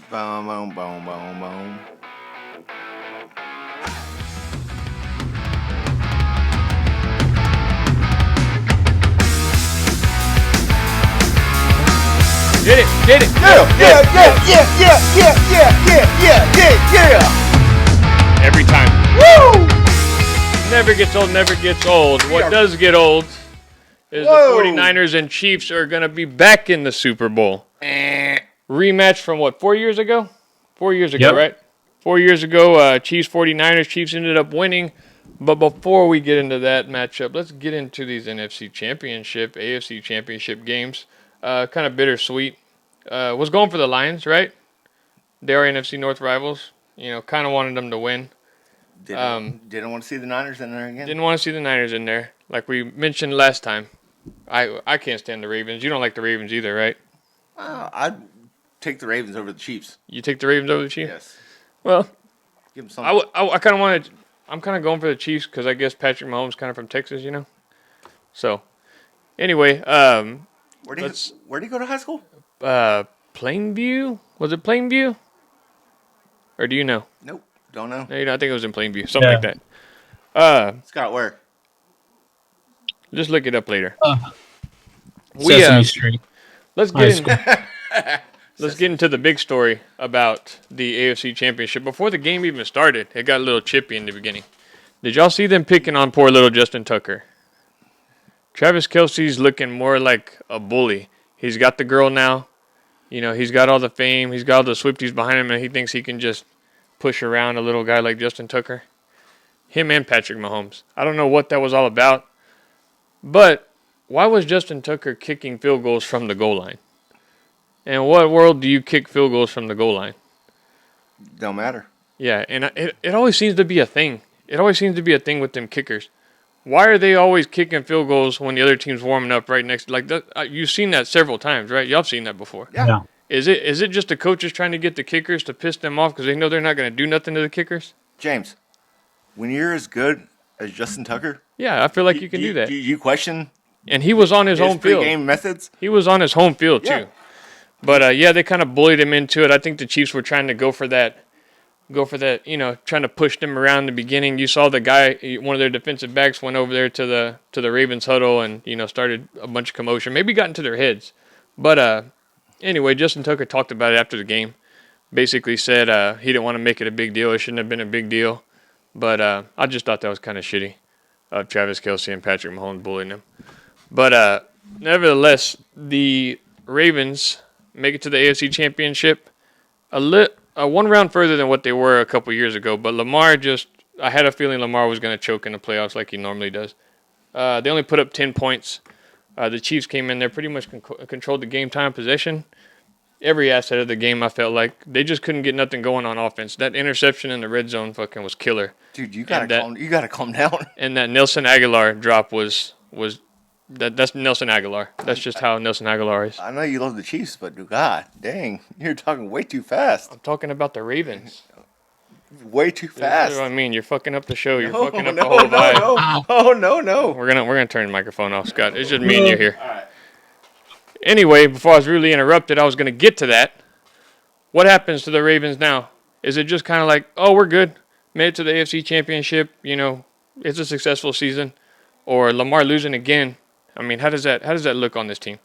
Boom, boom, boom, boom, boom. Get it, get it. Yeah. Every time. Woo! Never gets old, never gets old. What does get old is the 49ers and Chiefs are going to be back in the Super Bowl. Rematch from what, 4 years ago? 4 years ago, right? 4 years ago, Chiefs 49ers. Chiefs ended up winning. But before we get into that matchup, let's get into these NFC Championship, AFC Championship games. Kind of bittersweet. Was going for the Lions, right? They are NFC North rivals. You know, kind of wanted them to win. Didn't want to see the Niners in there again. Didn't want to see the Niners in there. Like we mentioned last time, I can't stand the Ravens. You don't like the Ravens either, right? I'd take the Ravens over the Chiefs. You take the Ravens over the Chiefs? Yes. Well, give them something. I kind of want to. I'm kind of going for the Chiefs because I guess Patrick Mahomes kind of from Texas, you know. So, anyway, where did he go to high school? Plainview? Was it Plainview? Or do you know? Nope, don't know. No, you know, I think it was in Plainview, something like that. Scott, where? Just look it up later. Sesame Street. Let's get into the big story about the AFC Championship. Before the game even started, it got a little chippy in the beginning. Did y'all see them picking on poor little Justin Tucker? Travis Kelce's looking more like a bully. He's got the girl now. You know, he's got all the fame. He's got all the Swifties behind him, and he thinks he can just push around a little guy like Justin Tucker. Him and Patrick Mahomes. I don't know what that was all about. But why was Justin Tucker kicking field goals from the goal line? And what world do you kick field goals from the goal line? Don't matter. Yeah, and it always seems to be a thing. It always seems to be a thing with them kickers. Why are they always kicking field goals when the other team's warming up right next? Like that, you've seen that several times, right? Y'all have seen that before. Yeah. Is it just the coaches trying to get the kickers to piss them off because they know they're not going to do nothing to the kickers? James, when you're as good as Justin Tucker, yeah, I feel like you can do that. You question? And he was on his home field. Game methods. He was on his home field too. But they kind of bullied him into it. I think the Chiefs were trying to go for that, you know, trying to push them around in the beginning. You saw the guy, one of their defensive backs went over there to the Ravens huddle and, you know, started a bunch of commotion. Maybe got into their heads. But anyway, Justin Tucker talked about it after the game. Basically said he didn't want to make it a big deal. It shouldn't have been a big deal. But I just thought that was kind of shitty of Travis Kelce and Patrick Mahomes bullying him. But nevertheless, the Ravens make it to the AFC Championship one round further than what they were a couple years ago. But I had a feeling Lamar was going to choke in the playoffs like he normally does. They only put up 10 points. The Chiefs came in there, pretty much controlled the game time possession. Every asset of the game, I felt like. They just couldn't get nothing going on offense. That interception in the red zone fucking was killer. Dude, you gotta calm down. And that Nelson Aguilar drop was that's Nelson Aguilar. That's just how Nelson Aguilar is. I know you love the Chiefs, but God dang, you're talking way too fast. I'm talking about the Ravens. Way too fast. That's what I mean. You're fucking up the show. You're fucking up the whole vibe. No. Oh no. We're gonna turn the microphone off, Scott. It's just me and you here. All right. Anyway, before I was rudely interrupted, I was gonna get to that. What happens to the Ravens now? Is it just kind of like, oh, we're good, made it to the AFC Championship? You know, it's a successful season, or Lamar losing again? I mean, how does that look on this team?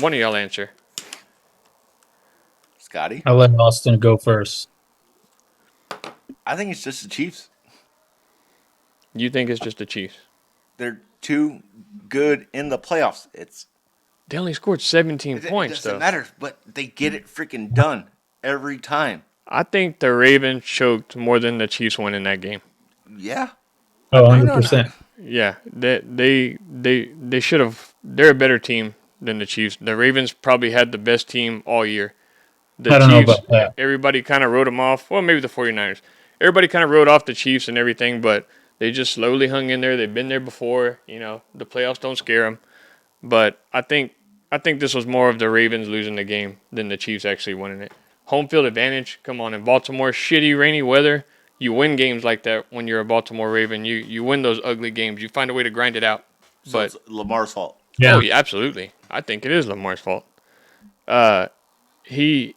One of y'all answer. Scotty? I'll let Austin go first. I think it's just the Chiefs. You think it's just the Chiefs? They're too good in the playoffs. They only scored 17 points, though. It doesn't matter, but they get it freaking done every time. I think the Ravens choked more than the Chiefs won in that game. Yeah. Oh, 100%. Yeah, they should have. They're a better team than the Chiefs. The Ravens probably had the best team all year. I don't know about that. Everybody kind of wrote them off. Well, maybe the 49ers. Everybody kind of wrote off the Chiefs and everything, but they just slowly hung in there. They've been there before. You know, the playoffs don't scare them. But I think this was more of the Ravens losing the game than the Chiefs actually winning it. Home field advantage. Come on, in Baltimore, shitty rainy weather. You win games like that when you're a Baltimore Raven. You win those ugly games. You find a way to grind it out. So it's Lamar's fault. Yeah. Oh, yeah, absolutely. I think it is Lamar's fault. he.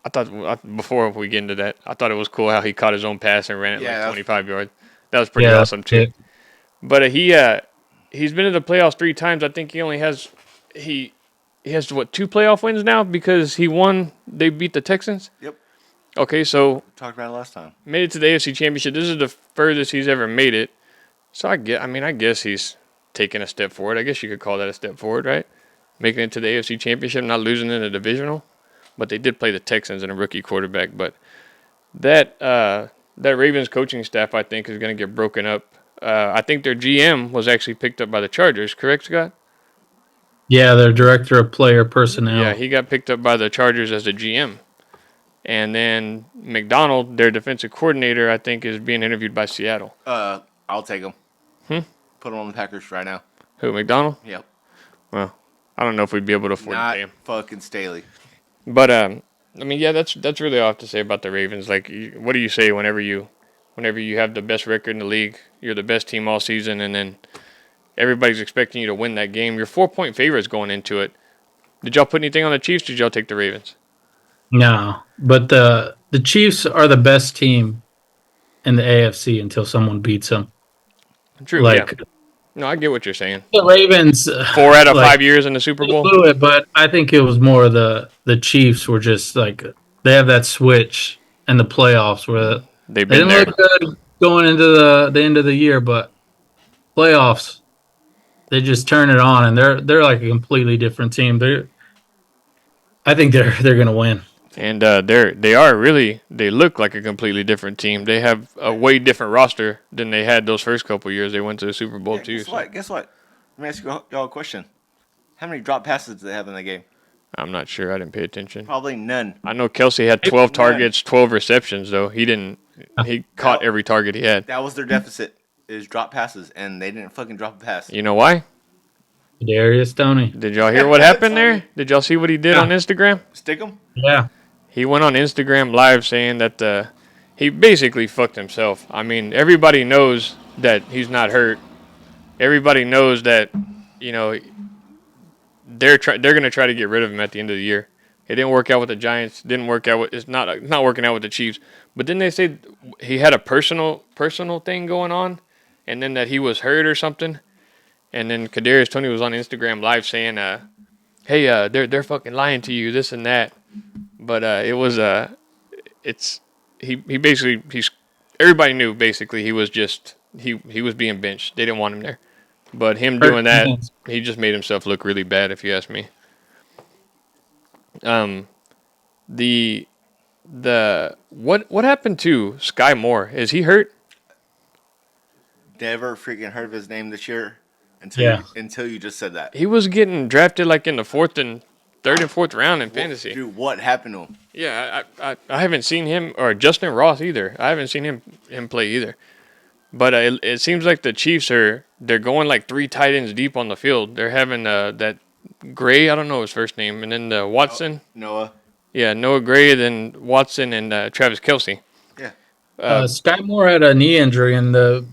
I thought before we get into that, I thought it was cool how he caught his own pass and ran it like 25 yards. That was pretty awesome too. But he's been in the playoffs 3 times. I think he only has he has 2 playoff wins now because he won. They beat the Texans. Yep. Okay, so Talked about it last time. made it to the AFC Championship. This is the furthest he's ever made it. So I guess he's taking a step forward. I guess you could call that a step forward, right? Making it to the AFC Championship, not losing in the divisional. But they did play the Texans and a rookie quarterback. But that Ravens coaching staff, I think, is going to get broken up. I think their GM was actually picked up by the Chargers, correct, Scott? Yeah, their director of player personnel. Yeah, he got picked up by the Chargers as the GM. And then McDonald, their defensive coordinator, I think, is being interviewed by Seattle. I'll take him. Put him on the Packers right now. Who, McDonald? Yep. Well, I don't know if we'd be able to afford to pay him. Not fucking Staley. But that's really all I have to say about the Ravens. Like, what do you say whenever you have the best record in the league, you're the best team all season, and then everybody's expecting you to win that game? You're 4-point favorites going into it. Did y'all put anything on the Chiefs? Did y'all take the Ravens? No, but the Chiefs are the best team in the AFC until someone beats them. True. Yeah. No, I get what you're saying. The Ravens 4 out of 5 years in the Super Bowl. Blew it, but I think it was more the Chiefs were just like they have that switch in the playoffs where they didn't look good going into the end of the year, but playoffs they just turn it on and they're like a completely different team. I think they're gonna win. And they look like a completely different team. They have a way different roster than they had those first couple years. They went to the Super Bowl too. Guess what? Let me ask y'all a question. How many drop passes did they have in the game? I'm not sure. I didn't pay attention. Probably none. I know Kelsey had 12 targets, 12 receptions though. He caught every target he had. That was their deficit, is drop passes, and they didn't fucking drop a pass. You know why? Darius Stoney. Did y'all hear what happened there? Did y'all see what he did on Instagram? Stick him? Yeah. He went on Instagram Live saying that he basically fucked himself. I mean, everybody knows that he's not hurt. Everybody knows that, they're going to try to get rid of him at the end of the year. It didn't work out with the Giants. Didn't work out with it's not working out with the Chiefs. But then they say he had a personal thing going on, and then that he was hurt or something. And then Kadarius Toney was on Instagram Live saying, "Hey, they're fucking lying to you, this and that." But it was he basically everybody knew basically he was just he was being benched. They didn't want him there. But him doing that, he just made himself look really bad, if you ask me. What happened to Sky Moore? Is he hurt? Never freaking heard of his name this year until you just said that. He was getting drafted like in the third and fourth round in fantasy. Dude, what happened to him? Yeah, I haven't seen him or Justin Ross either. I haven't seen him play either. But it seems like the Chiefs they're going like 3 tight ends deep on the field. They're having that Gray, I don't know his first name, and then Watson. Noah. Yeah, Noah Gray, then Watson and Travis Kelce. Yeah. Sky Moore had a knee injury in the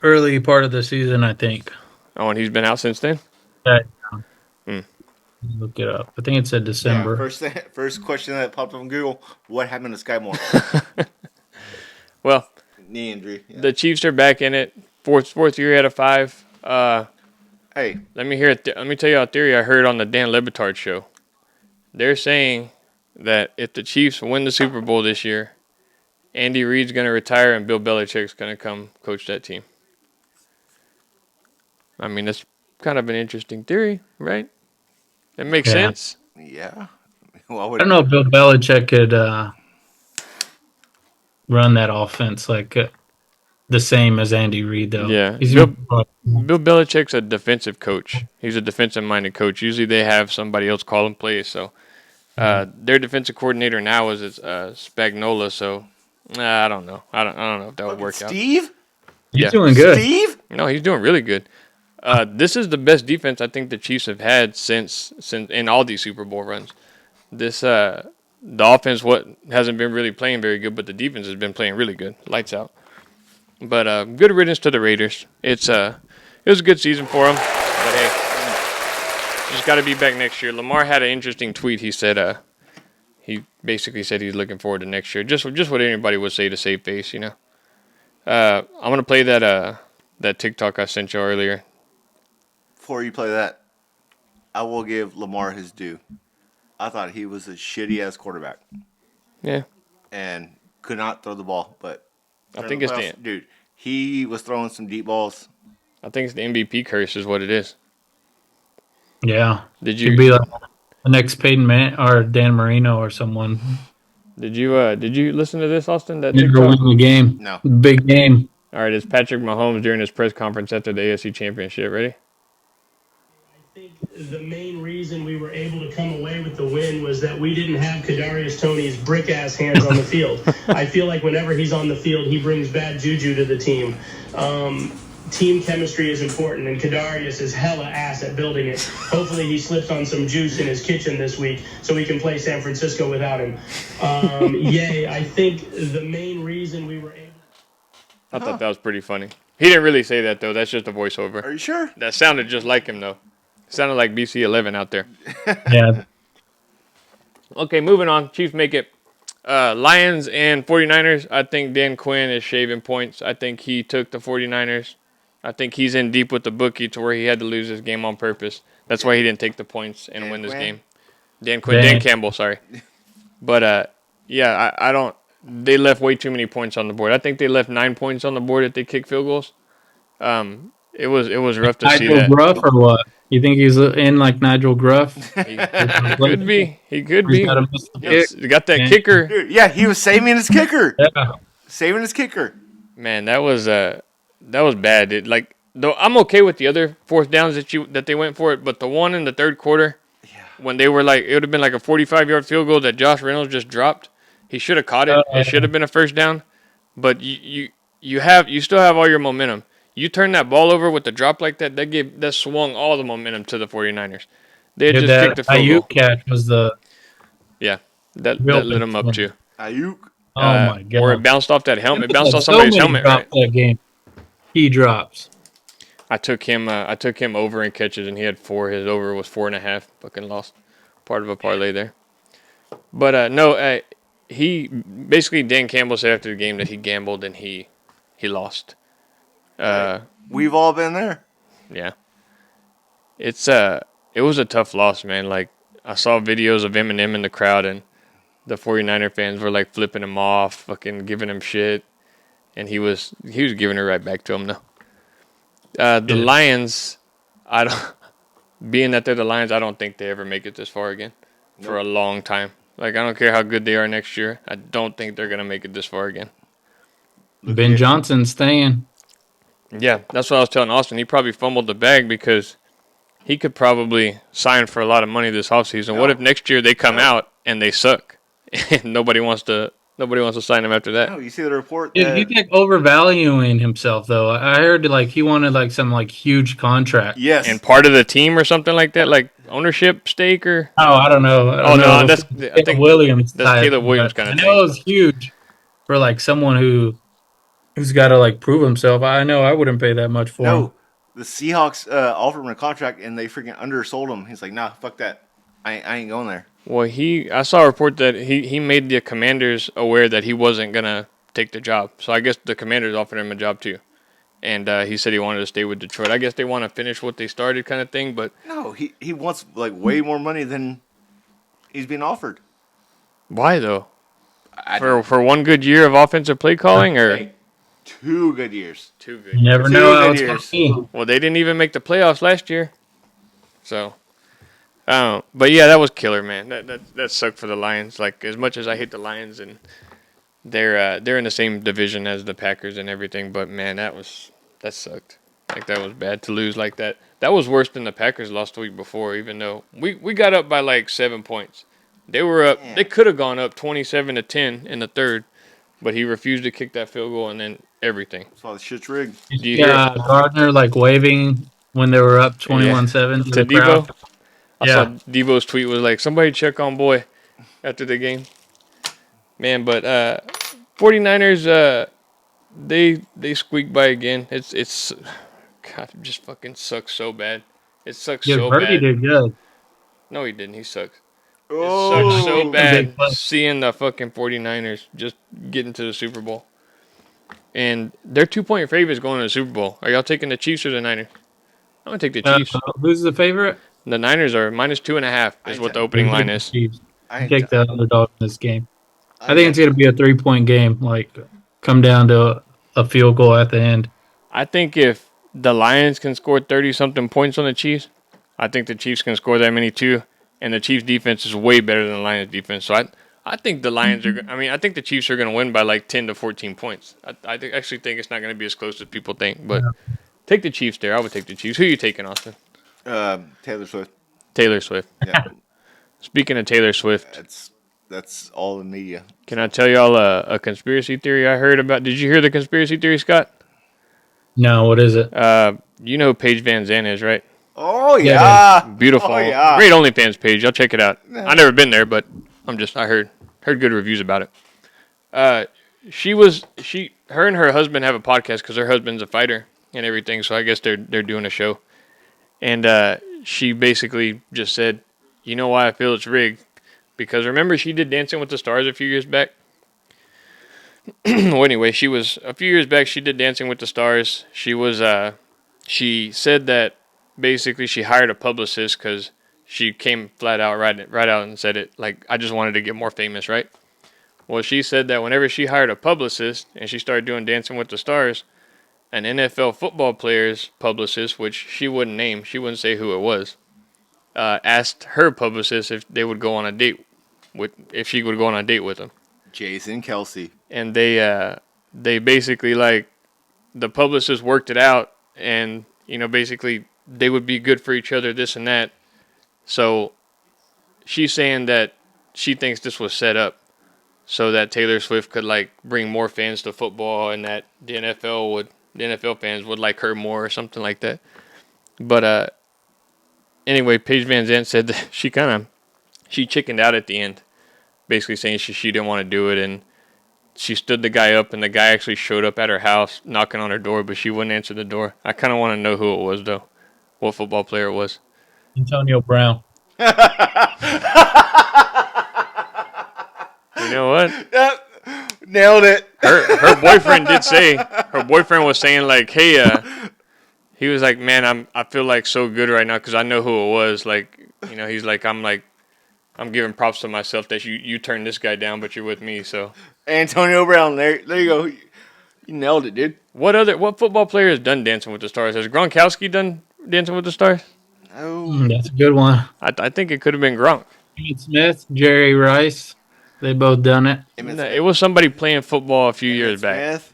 early part of the season, I think. Oh, and he's been out since then? Look it up. I think it said December. Yeah, first question that popped up on Google, what happened to Sky Moore? Well, knee injury. Yeah. The Chiefs are back in it. Fourth year out of 5. Hey. Let me tell you a theory I heard on the Dan Lebitard show. They're saying that if the Chiefs win the Super Bowl this year, Andy Reid's going to retire and Bill Belichick's going to come coach that team. I mean, that's kind of an interesting theory, right? It makes sense. Yeah. Well, I don't know if Bill Belichick could run that offense like the same as Andy Reid, though. Yeah. Bill Belichick's a defensive coach. He's a defensive-minded coach. Usually they have somebody else call and play. So their defensive coordinator now is Spagnuolo. So I don't know. I don't know if that would work out. Steve? He's doing good. Steve? No, he's doing really good. This is the best defense I think the Chiefs have had since in all these Super Bowl runs. The offense hasn't been really playing very good, but the defense has been playing really good. Lights out. But good riddance to the Raiders. It was a good season for them. But hey, Just got to be back next year. Lamar had an interesting tweet. He said, he basically said he's looking forward to next year. Just what anybody would say to save face, you know. I'm gonna play that TikTok I sent you earlier. Before you play that, I will give Lamar his due. I thought he was a shitty ass quarterback. Yeah. And could not throw the ball, but I think it's the dude. He was throwing some deep balls. I think it's the MVP curse is what it is. Yeah. Did He'd you be like the next Peyton Man or Dan Marino or someone. did you listen to this, Austin? That Never TikTok? win the game. No. Big game. All right, it's Patrick Mahomes during his press conference after the AFC Championship. Ready? I think the main reason we were able to come away with the win was that we didn't have Kadarius Toney's brick-ass hands on the field. I feel like whenever he's on the field, he brings bad juju to the team. Team chemistry is important, and Kadarius is hella ass at building it. Hopefully he slips on some juice in his kitchen this week so we can play San Francisco without him. I think the main reason we were able... I thought that was pretty funny. He didn't really say that, though. That's just a voiceover. Are you sure? That sounded just like him, though. Sounded like BC11 out there. Yeah. Okay, moving on. Chiefs make it. Lions and 49ers. I think Dan Quinn is shaving points. I think he took the 49ers. I think he's in deep with the bookie to where he had to lose this game on purpose. That's why he didn't take the points and win this game. Dan Quinn. Dan Campbell, sorry. But, I don't. They left way too many points on the board. I think they left 9 points on the board if they kick field goals. It was rough to see that. Nigel Gruff or what? You think he's in like Nigel Gruff? He could be. He could be. He got that kicker. Dude, yeah, he was saving his kicker. Yeah. Saving his kicker. Man, that was bad. Though I'm okay with the other fourth downs that they went for it, but the one in the third quarter, when they were it would have been like a 45-yard field goal that Josh Reynolds just dropped. He should have caught it. It should have been a first down, but you still have all your momentum. You turn that ball over with the drop like that, that swung all the momentum to the 49ers. They had just kicked the field goal. Ayuk catch was the that lit them up too. Ayuk. Oh my god! Or it bounced off that helmet. It bounced off somebody's helmet. Right? That game. He drops. I took him over in catches, and he had 4. His over was 4.5. Fucking lost. Part of a parlay there. But no, he basically Dan Campbell said after the game that he gambled and he lost. We've all been there. Yeah. It was a tough loss, man. Like I saw videos of Eminem in the crowd, and the 49er fans were like flipping him off, fucking giving him shit, and he was giving it right back to him though. The Lions, being that they're the Lions, I don't think they ever make it this far again for a long time. Like I don't care how good they are next year, I don't think they're gonna make it this far again. Ben Johnson's staying. Yeah, that's what I was telling Austin. He probably fumbled the bag because he could probably sign for a lot of money this offseason. No. What if next year they come out and they suck, and nobody wants to sign him after that? No, you see the report. He's like overvaluing himself, though. I heard he wanted some huge contract. Yes, and part of the team or something like that, like ownership stake or. Oh, I don't know. I think Williams. That's Caleb Williams kind of thing. I know it was huge for someone who's got to prove himself. I know I wouldn't pay that much for him. The Seahawks offered him a contract and they freaking undersold him. He's like, nah, fuck that. I ain't going there. Well, I saw a report that he made the Commanders aware that he wasn't gonna take the job. So I guess the Commanders offered him a job too, and he said he wanted to stay with Detroit. I guess they want to finish what they started, kind of thing. But no, he wants way more money than he's being offered. Why though? For one good year of offensive play calling, or 2 good years. 2 good. You never know how it's going to be. Well, they didn't even make the playoffs last year, so. But yeah, that was killer, man. That sucked for the Lions. Like as much as I hate the Lions, and they're in the same division as the Packers and everything. But man, that sucked. Like that was bad to lose like that. That was worse than the Packers lost the week before. Even though we got up by 7 points, they were up. Yeah. They could have gone up 27-10 in the third, but he refused to kick that field goal, and then everything. That's why the shit's rigged. Yeah, Gardner waving when they were up 21-7 to Debo. I saw Debo's tweet was like, somebody check on boy after the game. Man, but 49ers, they squeaked by again. It's God, it just fucking sucks so bad. It sucks Yeah, so Purdy bad. did good. No, he didn't. He sucks. It sucks so Oh, bad seeing the fucking 49ers just get into the Super Bowl. And they're 2-point favorites going to the Super Bowl. Are y'all taking the Chiefs or the Niners? I'm going to take the Chiefs. Who's the favorite? The Niners are -2.5 is what the opening line is. Chiefs. I You ain't, take the underdog in this game. I I think ain't, it's going to be a 3-point game. Like, come down to a field goal at the end. I think if the Lions can score 30-something points on the Chiefs, I think the Chiefs can score that many too. And the Chiefs' defense is way better than the Lions' defense. So I think the Lions are. I mean, I think the Chiefs are going to win by like 10 to 14 points. Actually think it's not going to be as close as people think. But take the Chiefs there. I would take the Chiefs. Who are you taking, Austin? Taylor Swift. Taylor Swift. Yeah, Speaking of Taylor Swift, that's all the media. can I tell y'all a conspiracy theory I heard about? Did you hear the conspiracy theory, Scott? No, what is it? You know who Paige Van Zandt is, right? Oh yeah, Beautiful. Oh, yeah. Great OnlyFans page. I'll check it out. I've never been there, but I heard good reviews about it. Her and her husband have a podcast because her husband's a fighter and everything. So I guess they're doing a show. And she basically just said, "You know why I feel it's rigged? Because remember she did Dancing with the Stars a few years back." Well, anyway, a few years back. She did Dancing with the Stars. She said that basically she hired a publicist because she came flat out right out and said it like, I just wanted to get more famous, right? Well, she said that whenever she hired a publicist and she started doing Dancing with the Stars, an NFL football player's publicist, which she wouldn't name, she wouldn't say who it was, asked her publicist if they would go on a date if she would go on a date with him. Jason Kelsey. And they basically like the publicist worked it out, and basically they would be good for each other, this and that. So she's saying that she thinks this was set up so that Taylor Swift could like bring more fans to football, and that the NFL fans would like her more or something like that. But anyway, Paige Van Zandt said that she chickened out at the end, basically saying she didn't want to do it, and she stood the guy up, and the guy actually showed up at her house knocking on her door, but she wouldn't answer the door. I kind of want to know who it was, though. What football player it was. Antonio Brown. You know what? Nailed it. Her boyfriend did say, her boyfriend was saying like, hey, he was like, man, I feel like so good right now because I know who it was. Like, he's like, I'm giving props to myself that you turned this guy down, but you're with me, so. Antonio Brown, there you go. You nailed it, dude. What football player has done Dancing with the Stars? Has Gronkowski done Dancing with the Stars? Oh, That's a good one. I think it could have been Gronk. Emmitt Smith, Jerry Rice, they both done it. It was somebody playing football a few years back. Smith.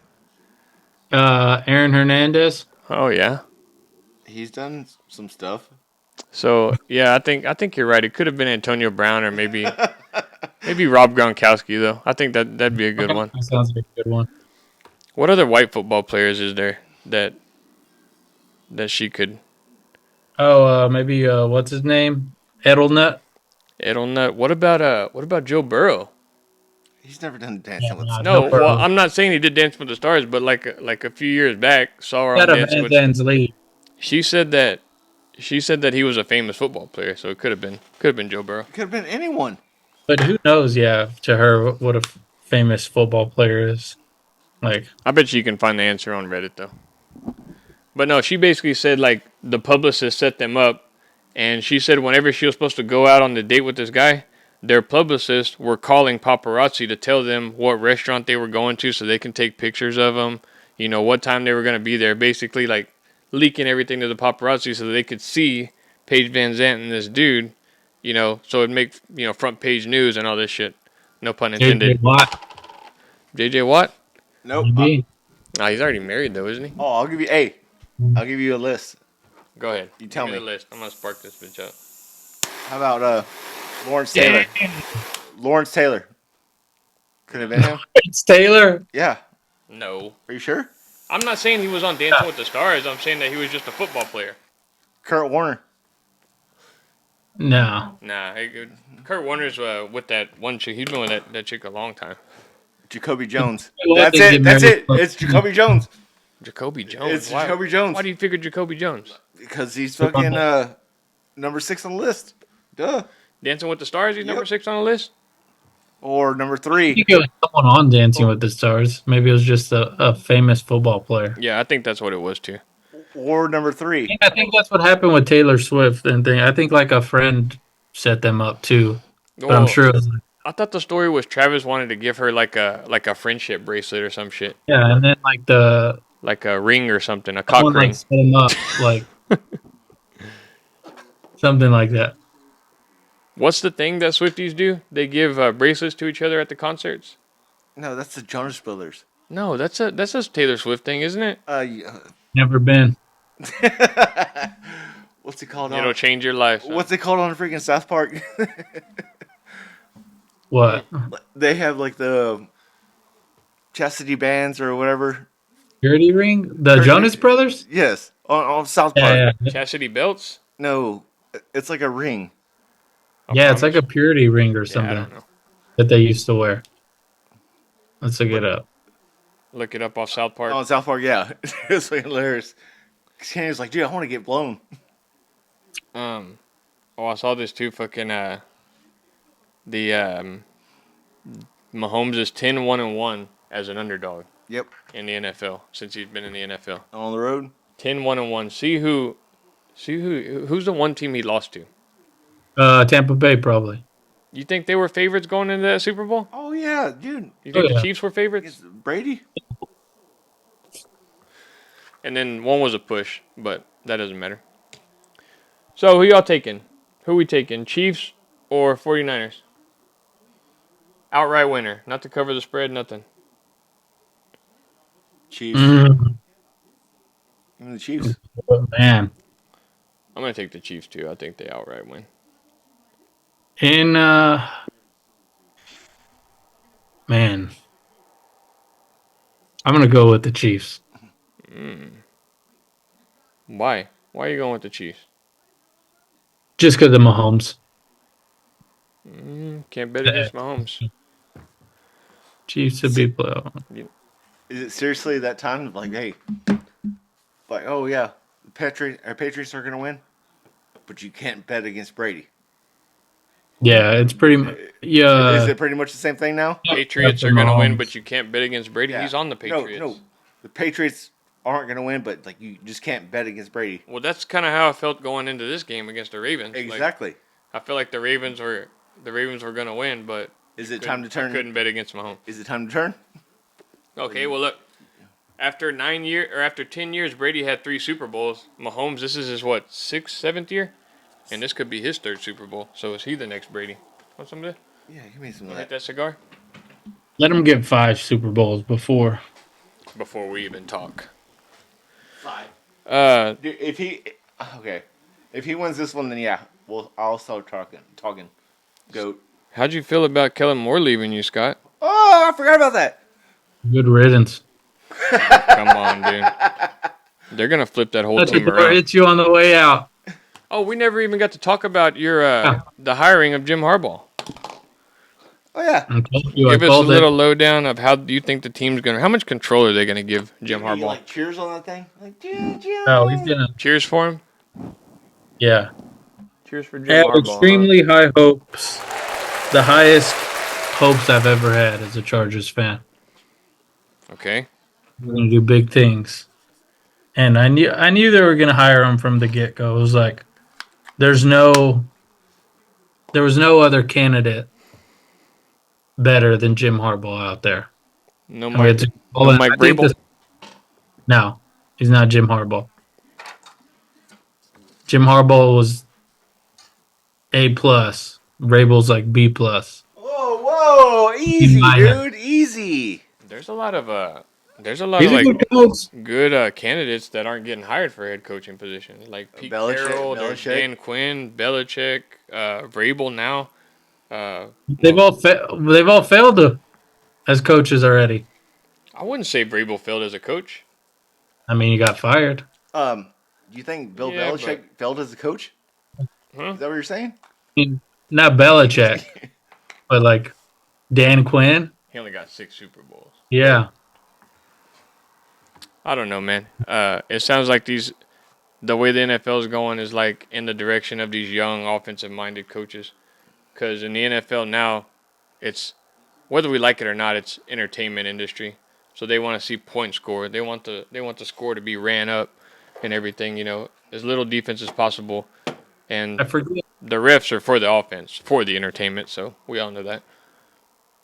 Aaron Hernandez. Oh yeah. He's done some stuff. So yeah, I think you're right. It could have been Antonio Brown or maybe Rob Gronkowski though. I think that'd be a good one. That sounds like a good one. What other white football players is there that she could? Oh, maybe what's his name? Edelnut. What about Joe Burrow? He's never done Dancing with the No, Joe Burrow. well, I'm not saying he did Dancing with the Stars, but like a few years back, saw her on Got a Dancing Van with. Zandt lead. She said that he was a famous football player, so it could have been Joe Burrow. Could have been anyone. But who knows? Yeah, to her, what a famous football player is. Like, I bet you can find the answer on Reddit though. But no, she basically said like the publicist set them up, and she said whenever she was supposed to go out on the date with this guy, their publicists were calling paparazzi to tell them what restaurant they were going to so they can take pictures of them, what time they were going to be there, basically like leaking everything to the paparazzi so that they could see Paige Van Zandt and this dude, so it'd make, front page news and all this shit. No pun intended. JJ Watt. JJ Watt? Nope. Maybe. Nah, he's already married though, isn't he? I'll give you a list. Go ahead. You tell Give me. the list. I'm gonna spark this bitch up. How about Lawrence Taylor? Lawrence Taylor. Could have been him. It's Taylor. Yeah. No. Are you sure? I'm not saying he was on Dancing with the Stars. I'm saying that he was just a football player. Kurt Warner. No. Nah, Kurt Warner's with that one chick. He's been with that chick a long time. Jacoby Jones. Well, That's they it. get That's married. it. It's Jacoby Jones. Jacoby Jones. It's Jacoby Jones. Why do you figure Jacoby Jones? Because he's fucking number 6 on the list. Duh. Dancing with the Stars, he's number Yep. 6 on the list. Or number I 3. think it was someone on Dancing with the Stars. Maybe it was just a famous football player. Yeah, I think that's what it was too. Or number 3. I think that's what happened with Taylor Swift and thing. I think like a friend set them up too. But I'm Well, sure it was I thought the story was Travis wanted to give her like a friendship bracelet or some shit, yeah, and then like like a ring or something, a cock someone ring. like set them up like something like that. What's the thing that Swifties do? They give bracelets to each other at the concerts. No, that's the Jonas Brothers. No, that's a Taylor Swift thing, isn't it? Yeah. Never been. What's it called? It'll change your life. Son. What's it called on freaking South Park? What? They have like the chastity bands or whatever. Purity ring? The Purity- Jonas Brothers? Yes, on South Park. Yeah. Chastity belts? No, it's like a ring. Yeah, it's like a purity ring or I something don't know. that they used to wear. Let's look it up. Look it up off South Park. On South Park, yeah, it's like hilarious. Kenny's like, dude, I want to get blown. Oh, I saw this too. Fucking Mahomes is 10-1-1 as an underdog. Yep. In the NFL since he's been in the NFL. On the road. 10-1-1. Who's the one team he lost to? Tampa Bay probably. You think they were favorites going into that Super Bowl? Oh yeah, dude. You think yeah. the Chiefs were favorites? It's Brady. And then one was a push, but that doesn't matter. So who y'all taking? Who we taking? Chiefs or 49ers? Outright winner. Not to cover the spread, nothing. Chiefs. Mm, Give me the Chiefs. man. I'm going to take the Chiefs too. I think they outright win. Man. I'm going to go with the Chiefs. Why? Why are you going with the Chiefs? Just because of Mahomes. Can't bet against Mahomes. Chiefs to be playoff. Is it seriously that time of like, hey, like, oh yeah, our Patriots are gonna win, but you can't bet against Brady. Yeah, it's pretty much. Yeah. Is it pretty much the same thing now? Patriots are going to win, but you can't bet against Brady. Yeah. He's on the Patriots. No, the Patriots aren't gonna win, but like you just can't bet against Brady. Well, that's kind of how I felt going into this game against the Ravens. Exactly. Like, I feel like the Ravens were going to win, but Is it time to turn? couldn't bet against Mahomes. Is it time to turn? Okay, well look, after 10 years, Brady had 3 Super Bowls. Mahomes, this is his what, 6th, 7th year, and this could be his 3rd Super Bowl. So is he the next Brady? Want some of that? Yeah, give me some of Hit that. that cigar Let him get 5 Super Bowls before. we even talk. 5. Dude, if he wins this one, then yeah, I'll start talking. Goat. How'd you feel about Kellen Moore leaving you, Scott? Oh, I forgot about that. Good riddance. Come on, dude. They're gonna flip that whole Touch team it before it around. hits you on the way out. Oh, we never even got to talk about your the hiring of Jim Harbaugh. Oh yeah. I told you, Give I us a called little it. lowdown of how do you think the team's gonna? How much control are they gonna give Jim Give me, Harbaugh? like cheers on that thing. Like, Jim. Oh, he's gonna. Cheers for him. Yeah. Cheers for I Jim have Harbaugh. extremely high hopes. The highest hopes I've ever had as a Chargers fan. Okay. We're gonna do big things, and I knew they were gonna hire him from the get go. It was like, there was no other candidate better than Jim Harbaugh out there. No And we had Mike. to- No Mike I think Vrabel? No, he's not Jim Harbaugh. Jim Harbaugh was A+. Vrabel's like B+. Whoa, easy, dude, easy. There's a lot of He's a like good coach. good candidates that aren't getting hired for head coaching positions, like Pete Carroll, there's Belichick. Dan Quinn, Belichick, Vrabel now. They've all failed as coaches already. I wouldn't say Vrabel failed as a coach. I mean, he got fired. Do you think Bill Yeah, Belichick failed as a coach? Huh? Is that what you're saying? Not Belichick, but like Dan Quinn. He only got 6 Super Bowls. Yeah. I don't know, man. It sounds like the way the NFL is going is like in the direction of these young offensive-minded coaches. Because in the NFL now, it's whether we like it or not, it's entertainment industry. So they want to see points scored. They want the score to be ran up and everything. As little defense as possible. And I forget. the refs are for the offense, for the entertainment. So we all know that.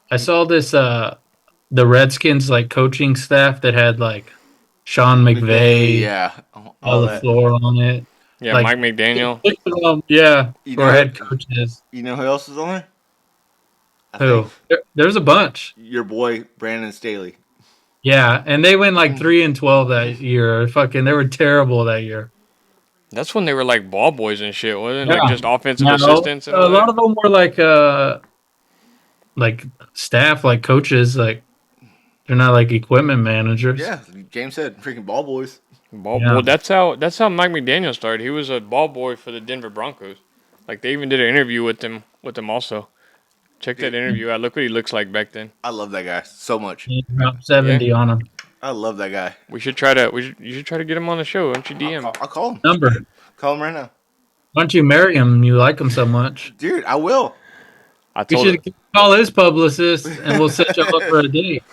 I saw this. The Redskins like coaching staff that had like Sean McVay, yeah, all the that. floor on it. Yeah, Like, Mike McDaniel. Yeah, You for know, head coaches. you know who else is on there? I Who? think There's a bunch. your boy Brandon Staley. Yeah, and they went like 3-12 that year. Fucking, they were terrible that year. That's when they were like ball boys and shit, wasn't it? Yeah. Like just offensive No, assistants and a all lot that. of them were like staff, like coaches. Like they're not like equipment managers. Yeah, James said freaking ball boys. Yeah. Well, that's how Mike McDaniel started. He was a ball boy for the Denver Broncos. Like they even did an interview with him also. Check that interview out. Look what he looks like back then. I love that guy so much. He dropped 70 on him. I love that guy. You should try to get him on the show. Why don't you DM? I'll call him. Number. Call him right now. Why don't you marry him? You like him so much. Dude, I will. I You told him, should call his publicist, and we'll set you up for a date.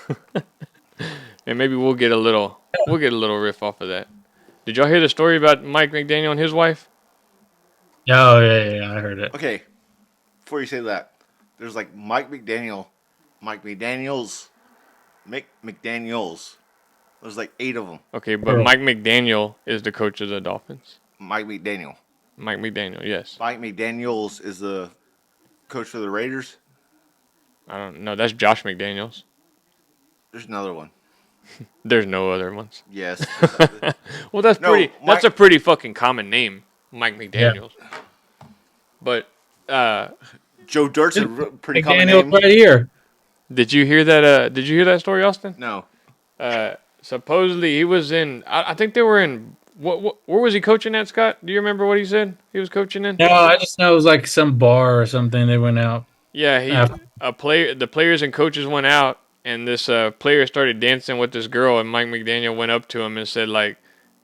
and maybe we'll get a little riff off of that. Did y'all hear the story about Mike McDaniel and his wife? Oh yeah, I heard it. Okay, before you say that, there's like McDaniels. There's like 8 of them. Okay, but Mike McDaniel is the coach of the Dolphins. Mike McDaniel. Mike McDaniel, yes. Mike McDaniels is the coach for the Raiders. I don't know. That's Josh McDaniels. There's another one. There's no other ones. Yes. Well, that's No, pretty. Mike- That's a pretty fucking common name, Mike McDaniels. But Joe Dirt's a pretty common McDaniel name. right here. did you hear that? Did you hear that story, Austin? No. Supposedly he was in. I think they were in. Where was he coaching at, Scott? Do you remember what he said he was coaching in? No, I just know it was like some bar or something. They went out. Yeah, the players and coaches went out, and this player started dancing with this girl, and Mike McDaniel went up to him and said, like,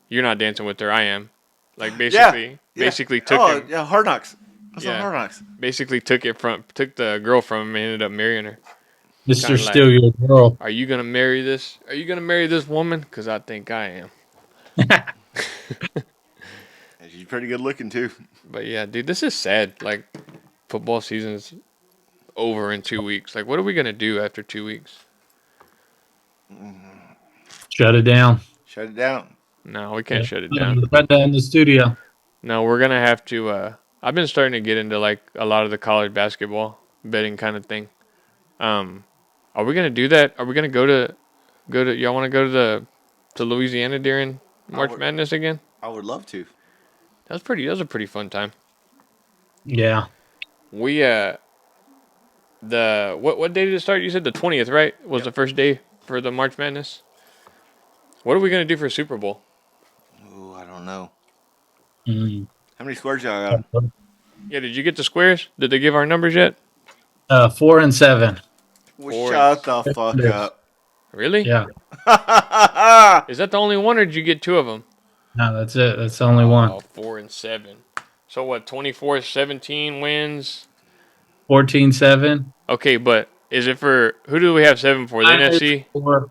"You're not dancing with her, I am." Like basically took him. Yeah, Hard Knocks. That's Yeah. on Hard Knocks. Basically took the girl from him and ended up marrying her. Mr. Kinda like- Steal Your Girl. Are you gonna marry this? Are you gonna marry this woman? Because I think I am. She's pretty good looking too. But yeah, dude, this is sad. Like, football season's over in 2 weeks. Like, what are we gonna do after 2 weeks? Shut it down. Shut it down. No, we can't shut it down. Shut down the studio. No, we're gonna have to. I've been starting to get into like a lot of the college basketball betting kind of thing. Are we gonna do that? Are we gonna go to? Y'all want to go to Louisiana during March Madness again? I would love to. That was a pretty fun time. Yeah. We what day did it start? You said the 20th, right? Was the first day for the March Madness. What are we gonna do for Super Bowl? Oh, I don't know. Mm. How many squares y'all got? Yeah, did you get the squares? Did they give our numbers yet? 4 and 7. Well, shut the fuck up. Really? Yeah. Is that the only one, or did you get 2 of them? No, that's it. That's the only one. 4 and 7. So what? 24-17 wins. 14-7. Okay, but is it for who do we have 7 for? The NFC? 4.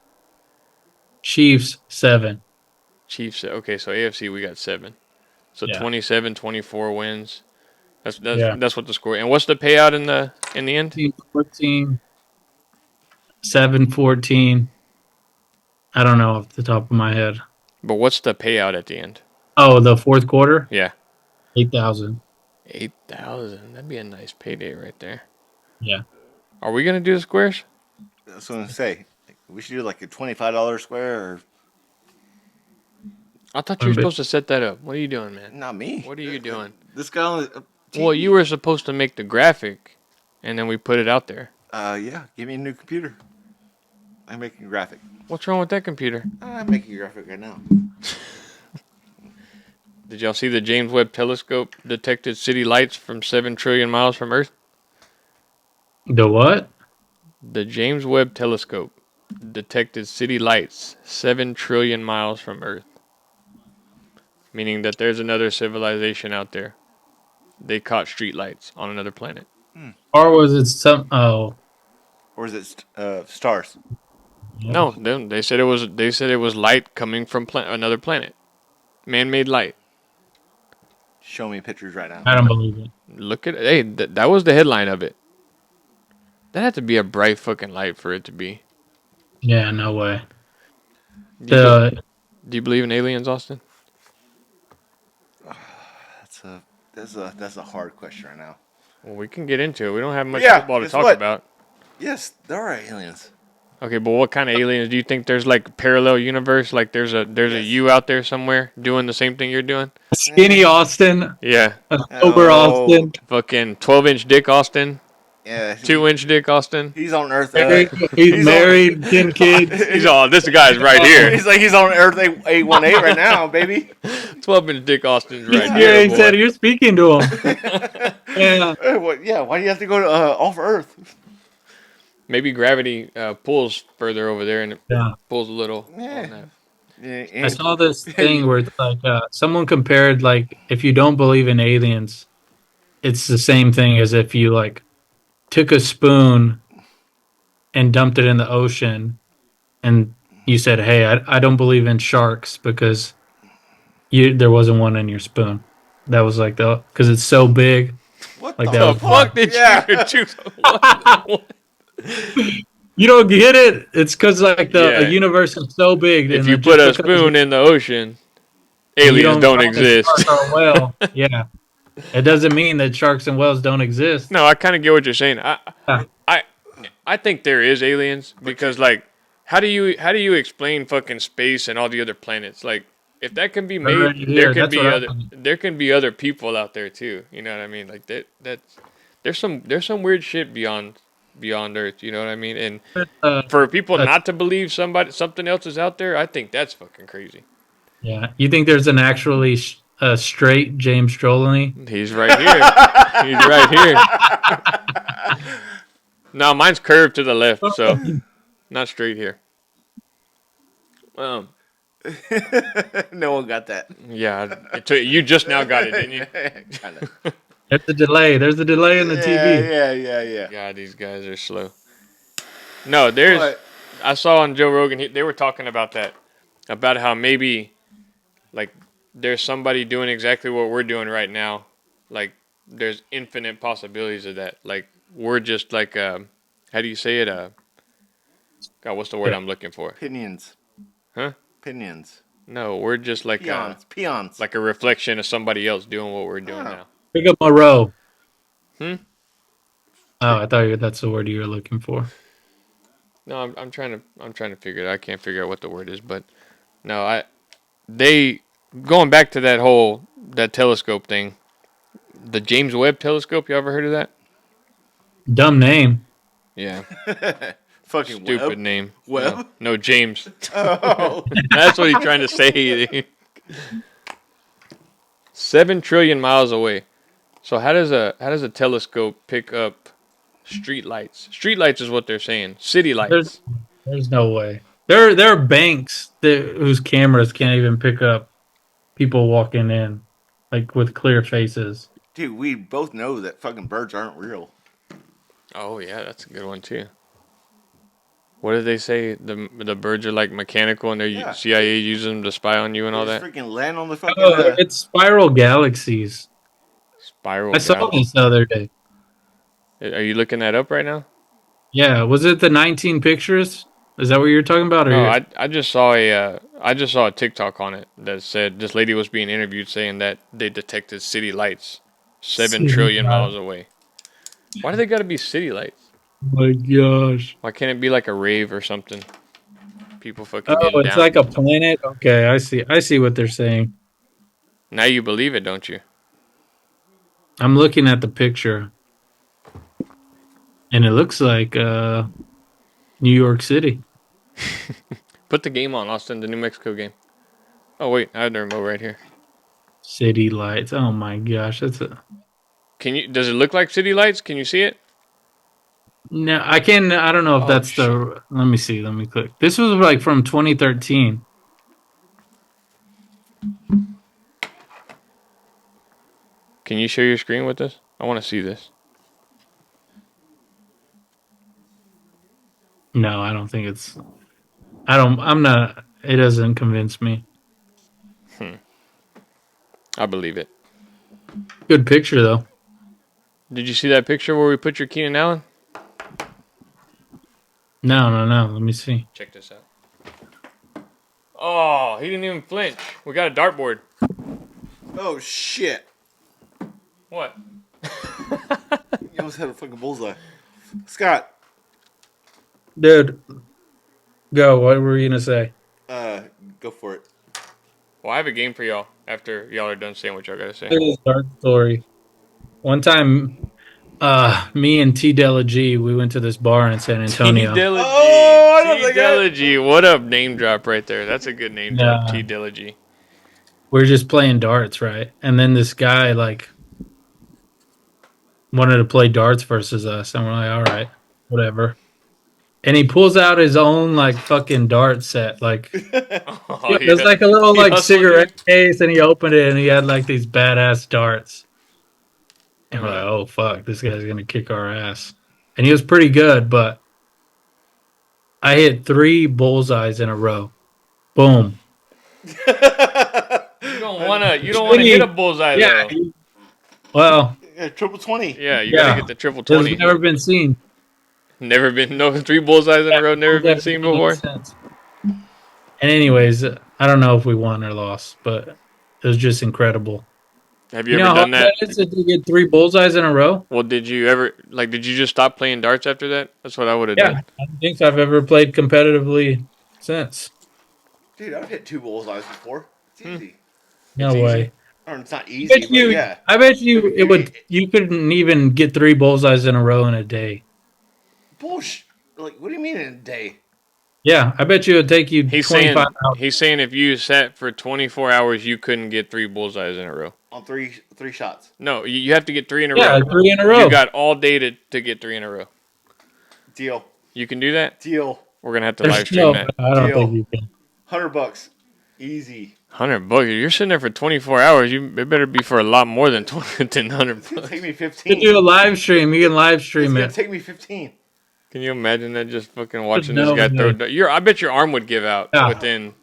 Chiefs 7. Chiefs. Okay, so AFC we got 7. So Yeah. 27-24 wins. That's Yeah. that's what the score. And what's the payout in the end? 14, 7-14. I don't know off the top of my head. But what's the payout at the end? Oh, the fourth quarter? Yeah. 8,000. 8,000. That'd be a nice payday right there. Yeah. Are we gonna do the squares? That's what I'm gonna say. We should do like a $25 square, or I thought you were supposed to set that up. What are you doing, man? not me. What are you doing? This guy on the TV. Well, you were supposed to make the graphic, and then we put it out there. Yeah. Give me a new computer. I'm making a graphic. What's wrong with that computer? I'm making a graphic right now. Did y'all see the James Webb Telescope detected city lights from 7 trillion miles from Earth? The what? The James Webb Telescope detected city lights 7 trillion miles from Earth. meaning that there's another civilization out there. They caught streetlights on another planet. Or was it some? Oh, Or is it stars? No, they said it was. They said it was light coming from another planet, man-made light. Show me pictures right now. I don't believe it. Look at hey, that was the headline of it. That had to be a bright fucking light for it to be. Yeah, no way. Do you, do you believe in aliens, Austin? That's a hard question right now. Well, we can get into it. We don't have much football to guess talk what? about. Yes, there are aliens. Okay, but what kind of aliens do you think? There's like a parallel universe, like there's a you out there somewhere doing the same thing you're doing. Skinny Austin, Yeah, sober Austin. fucking 12-inch dick Austin, Yeah, 2-inch dick Austin. he's on Earth. He's married, 10 kids. He's all this guy's right here. He's on Earth 818 right now, baby. 12-inch dick Austin's right Yeah, here. he boy. said you're speaking to him. Yeah. Yeah, why do you have to go to off Earth? Maybe gravity pulls further over there and it Yeah. pulls a little. Yeah. I saw this thing where it's like someone compared like if you don't believe in aliens, it's the same thing as if you like took a spoon and dumped it in the ocean, and you said, "Hey, I don't believe in sharks because there wasn't one in your spoon." That was like because it's so big. What Like the that Fuck did you choose? What? You don't get it? It's because like Yeah. the universe is so big. If and you just put a because spoon in the ocean, you aliens don't call a exist. shark or a whale, yeah, it doesn't mean that sharks and whales don't exist. No, I kind of get what you're saying. Yeah. I think there is aliens because like how do you explain fucking space and all the other planets? Like if that can be made, Right here, that's what I think. there can be other people out there too. You know what I mean? Like there's some weird shit beyond Earth. You know what I mean? And for people not to believe something else is out there, I think that's fucking crazy. Yeah, you think there's an actually straight James Strolling? He's right here. He's right here. No, mine's curved to the left, so not straight here. No one got that. Yeah, you just now got it, didn't you? Kinda. There's the delay. There's the delay in the TV. Yeah. God, these guys are slow. No, I saw on Joe Rogan, they were talking about that, about how maybe, like, there's somebody doing exactly what we're doing right now. Like, there's infinite possibilities of that. Like, we're just like, how do you say it? God, what's the word I'm looking for? Pinions. Huh? Pinions. No, we're just like Peons. like a reflection of somebody else doing what we're doing now. Pick up a row. Hmm? Oh, I thought that's the word you were looking for. No, I'm trying to figure it out. I can't figure out what the word is, but no, they going back to that telescope thing, the James Webb telescope. You ever heard of that? Dumb name. Yeah, Fucking stupid Webb. name. Webb? No, James. Oh. That's what he's trying to say. 7 trillion miles away. So how does a telescope pick up street lights? Street lights is what they're saying. City lights. There's no way. There are banks whose cameras can't even pick up people walking in, like with clear faces. Dude, we both know that fucking birds aren't real. Oh yeah, that's a good one too. What did they say? The birds are like mechanical, and their CIA uses them to spy on you and all They that. just freaking land on the fucking. Oh, it's spiral galaxies. Spiral. I saw this the other day. Are you looking that up right now? Yeah, was it the 19 pictures? Is that what you're talking about? Or No, I just saw a TikTok on it that said this lady was being interviewed saying that they detected city lights 7 trillion miles away. Why do they got to be city lights? Oh my gosh! Why can't it be like a rave or something? People fucking. Oh, getting it's down. like a planet. Okay, I see what they're saying. Now you believe it, don't you? I'm looking at the picture, and it looks like New York City. Put the game on, Austin, the New Mexico game. Oh wait, I have the remote right here. City lights. Oh my gosh, that's a. Does it look like city lights? Can you see it? No, I can. I don't know if that's the. Let me see. Let me click. This was like from 2013. Can you share your screen with us? I want to see this. No, I don't think it's. I'm not. It doesn't convince me. I believe it. Good picture though. Did you see that picture where we put your Keenan Allen? No. Let me see. Check this out. Oh, he didn't even flinch. We got a dartboard. Oh shit! What? You almost had a fucking bullseye. Scott, Dude, go. What were you gonna say? go for it. Well, I have a game for y'all after y'all are done saying what y'all gotta say. This dark story. One time, me and T Della G, we went to this bar in San Antonio. T Dilla G. Oh, I don't T think Dilla G. What up, name drop right there. That's a good name drop. Yeah. T Dilla G. We were just playing darts, right? And then this guy like wanted to play darts versus us, and we're like, all right, whatever. And he pulls out his own like fucking dart set, like Oh, there's like a little He like hustled cigarette case, and he opened it, and he had like these badass darts. And we're like, oh fuck, this guy's gonna kick our ass. And he was pretty good, but I hit 3 bullseyes in a row. Boom. You don't wanna hit a bullseye Yeah. though. Well, Yeah, triple 20. Yeah, you yeah. gotta get the triple It's 20. never been seen. Never been 3 bullseyes in a row. Never been seen before. And anyways, I don't know if we won or lost, but it was just incredible. Have you You ever know how done hard that? that is if you get 3 bullseyes in a row? Well, did you ever did you just stop playing darts after that? That's what I would have Yeah, done. I don't think I've ever played competitively since. Dude, I've hit 2 bullseyes before. It's easy. No It's way. easy. Or it's not I easy, bet but you. yeah. I bet you it would. You couldn't even get 3 bullseyes in a row in a day. Bullshit. Like, what do you mean in a day? Yeah, I bet you it'd take you He's 25 saying hours. he's saying if you sat for 24 hours, you couldn't get 3 bullseyes in a row. On three shots. No, you have to get 3 in a Yeah, row. 3 in a row. You got all day to get 3 in a row. Deal. You can do that? Deal. We're gonna have to There's live stream that. I don't Deal. think you can. $100. Easy. $100. You're sitting there for 24 hours. It better be for a lot more than $100. It's gonna take me You 15. can do a live stream. You can live It's stream gonna it. take me 15. Can you imagine that? Just fucking watching No this guy throw. way. I bet your arm would give out Yeah. within.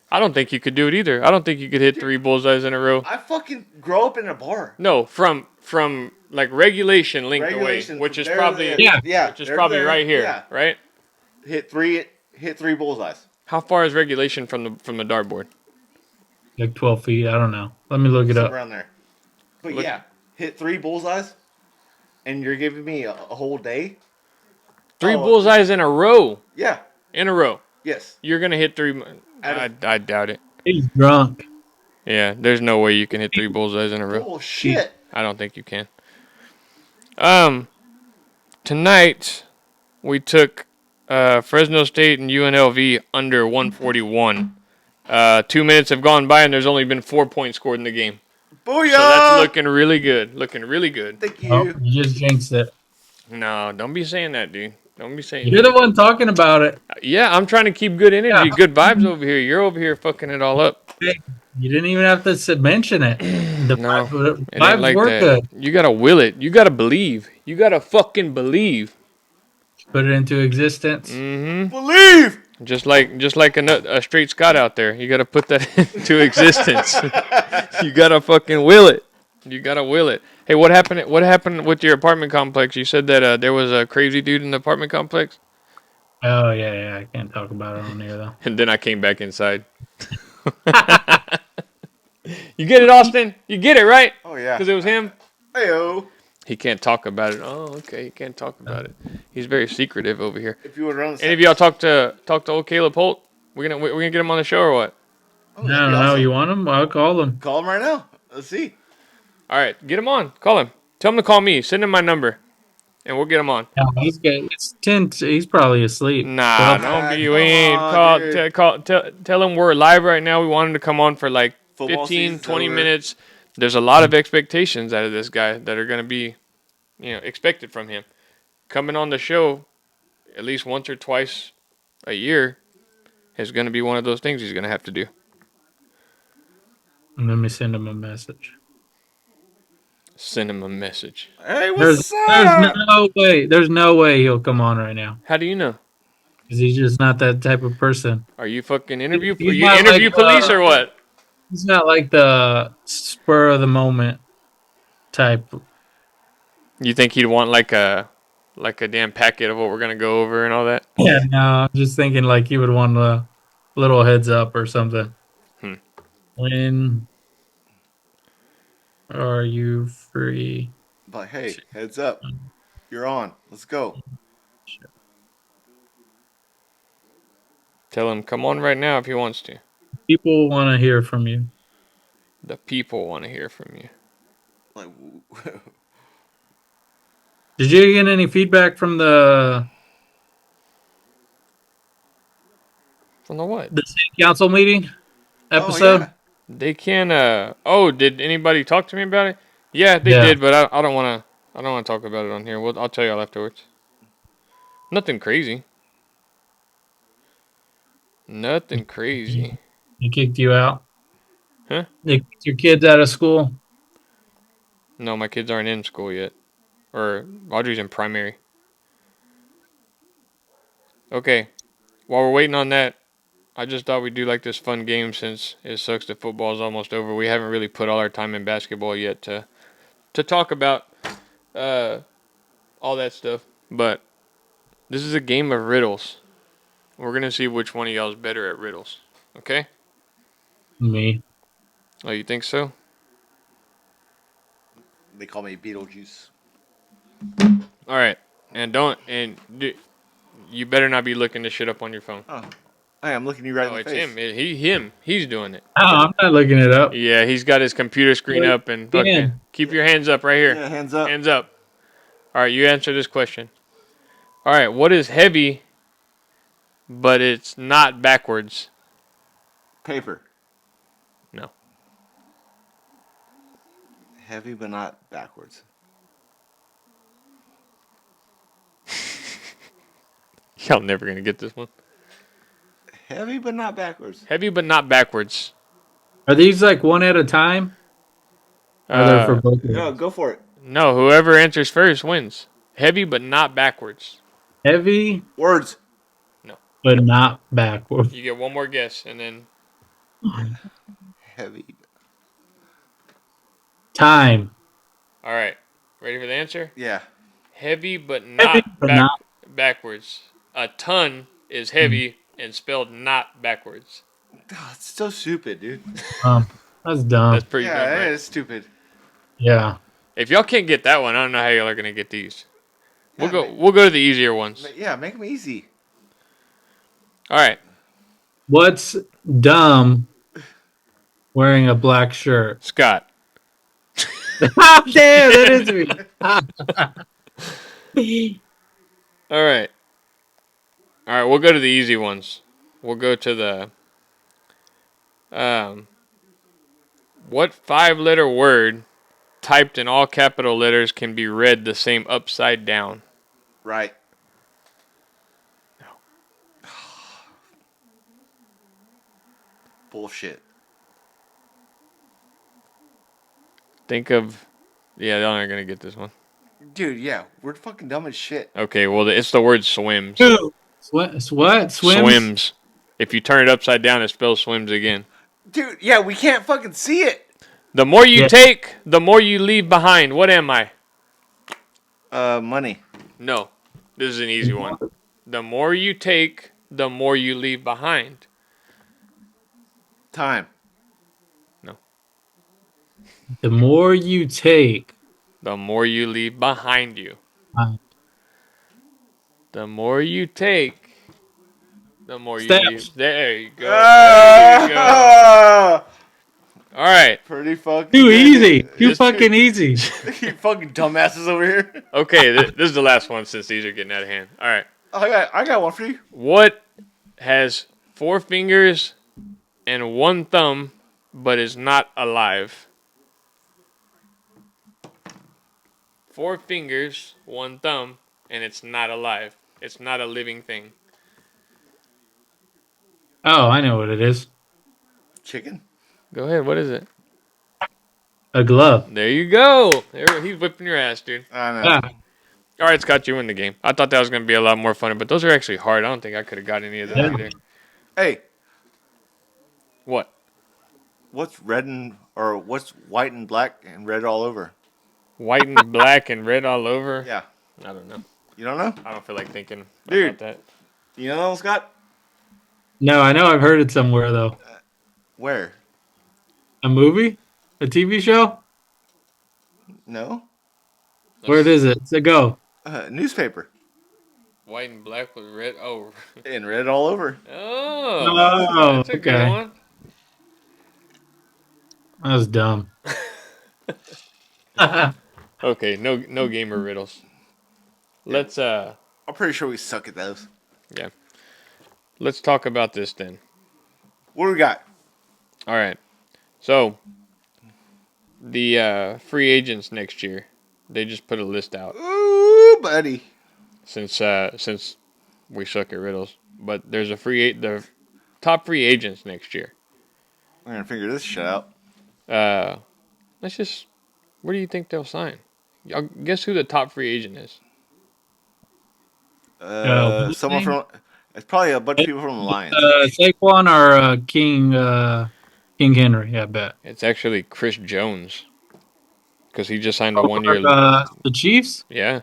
I don't think you could do it either. I don't think you could hit 3 bullseyes in a row. I fucking grow up in a bar. No, from like regulation length Regulation, away, which from is there to probably there. Yeah. Yeah. which is there to probably there. right here, Yeah. right? Hit three bullseyes. How far is regulation from the dartboard? Like 12 feet. I don't know. Let me look it Somewhere up. around there. But Look- yeah, hit 3 bullseyes, and you're giving me a whole day. 3 Oh. bullseyes in a row. Yeah. In a row. Yes. You're gonna hit 3. I doubt it. He's drunk. Yeah, there's no way you can hit 3 bullseyes in a row. Oh shit. I don't think you can. Tonight we took Fresno State and UNLV under 141. 2 minutes have gone by and there's only been 4 points scored in the game. Booyah! So that's looking really good. Looking really good. Thank you. Oh, you just jinxed it. No, don't be saying that, dude. Don't be saying You're that. the one talking about it. Yeah, I'm trying to keep good energy, Yeah. good vibes over here. You're over here fucking it all up. You didn't even have to mention it. The No, vibes, It ain't like were that. good. You gotta will it. You gotta believe. You gotta fucking believe. Put it into existence. Mm-hmm. Believe. Just like a straight Scott out there. You gotta put that into existence. You gotta fucking will it. You gotta will it. Hey, what happened? What happened with your apartment complex? You said that there was a crazy dude in the apartment complex, Oh yeah. I can't talk about it on here though. and then I came back inside. You get it, Austin? You get it, right? Oh yeah. Because it was him. Heyo. He can't talk about it. Oh, okay. He can't talk about it. He's very secretive over here. If you would run. Any of y'all talk to old Caleb Holt? We're gonna get him on the show or what? Oh, No, no. You want him? I'll call him. Call him right now. Let's see. All right, get him on. Call him. Tell him to call me. Send him my number, and we'll get him on. No, he's good. It's 10. He's probably asleep. Nah, Well, don't be. come We ain't on, dude. tell him we're live right now. We want him to come on for like Football 15, season's 20 over. minutes. There's a lot of expectations out of this guy that are going to be, expected from him. Coming on the show at least once or twice a year is going to be one of those things he's going to have to do. Let me send him a message. Send him a message. Hey, There's what's up? no way. There's no way he'll come on right now How do you know? because he's just not that type of person. Are you fucking interview? Are He's you not like interview police or what? he's not like the spur of the moment type. You think he'd want like a damn packet of what we're gonna go over and all that? Yeah, no, I'm just thinking like he would want a little heads up or something. Hmm. When are you free? But hey, heads up. You're on. Let's go. Tell him come on right now if he wants to. People want to hear from you. The people want to hear from you. Like, Did you get any feedback from the From the what? city council meeting oh episode? yeah. They can. Oh, did anybody talk to me about it? Yeah, they Yeah. did, but I don't want to. I don't want to talk about it on here. I'll tell y'all afterwards. Nothing crazy. Nothing crazy. They kicked you out? Huh? They kicked your kids out of school? No, my kids aren't in school yet. Or Audrey's in primary. Okay. While we're waiting on that, I just thought we'd do like this fun game since it sucks that football's almost over. We haven't really put all our time in basketball yet to talk about all that stuff. But this is a game of riddles. We're gonna see which one of y'all is better at riddles. Okay? Me. Oh, you think so? They call me Beetlejuice. All right. You better not be looking this shit up on your phone. Oh, hey, I'm looking you right Oh, in the it's face. him. He's doing it. Oh, I'm not looking it up. Yeah, he's got his computer screen Wait, up and fucking Dan. keep your hands up right here. Yeah, hands up. Hands up. All right, you answer this question. All right, what is heavy, but it's not backwards? Paper. No. Heavy but not backwards. Y'all never gonna get this one. Heavy but not backwards. Heavy, but not backwards. Are these like one at a time? Or are they for both of No, us? go for it. No, whoever answers first wins. Heavy, but not backwards. Heavy, Words. but not backward. You get one more guess, and then Heavy. Time. all right. Ready for the answer? Yeah. Heavy, but Heavy, not but not. backwards. A ton is heavy and spelled not backwards. Oh, it's so stupid, dude. That's dumb. That's pretty Yeah, dumb, right? it is stupid. Yeah. If y'all can't get that one, I don't know how y'all are gonna get these. Yeah, We'll go to the easier ones. Yeah, make them easy. All right. What's dumb wearing a black shirt? Scott. Damn, that is me. All right. All right, we'll go to the easy ones. We'll go to the what 5-letter word typed in all capital letters can be read the same upside down? Right. Bullshit. Think of yeah, y'all aren't gonna get this one. Dude, yeah, we're fucking dumb as shit. Okay, well it's the word swims. What? Swims? Swims. If you turn it upside down, it spells swims again. Dude, yeah, we can't fucking see it. The more you Yeah. take, the more you leave behind. What am I? Money. No. This is an easy one. The more you take, the more you leave behind. Time. No. The more you take, The more you leave behind you. uh, The more you take, the more you Steps. leave. There you go. There you go. Ah! All right. Pretty fucking too good. easy. Too Just- fucking easy. You fucking dumbasses over here. Okay, this is the last one since these are getting out of hand. All right. I got one for you. What has 4 fingers and 1 thumb, but is not alive? 4 fingers, 1 thumb, and it's not alive. It's not a living thing. Oh, I know what it is. Chicken. Go ahead. What is it? A glove. There you go. He's whipping your ass, dude. I know. Yeah. All right, Scott, you win the game. I thought that was going to be a lot more fun, but those are actually hard. I don't think I could have got any of those Yeah. either. Hey, What? what's what's white and black and red all over? White and black and red all over? Yeah. I don't know. You don't know? I don't feel like thinking Dude. about that. You know, Scott? No, I know I've heard it somewhere though. Where? A movie? A TV show? No. Where is it? So go. Newspaper. White and black with red. Oh. And red all over. Oh. Oh, That's a good okay. one. That was dumb. Okay, no gamer riddles. Let's I'm pretty sure we suck at those. let's talk about this then. What do we got? All right. So the free agents next year, they just put a list out Ooh, buddy. since we suck at riddles. But there's the top free agents next year. We're gonna figure this shit out. Let's just. Where do you think they'll sign? Y'all guess who the top free agent is? Someone from. It's probably a bunch of people from the Lions. Saquon or King Henry, I bet. It's actually Chris Jones, because he just signed a 1 year. The Chiefs? Yeah.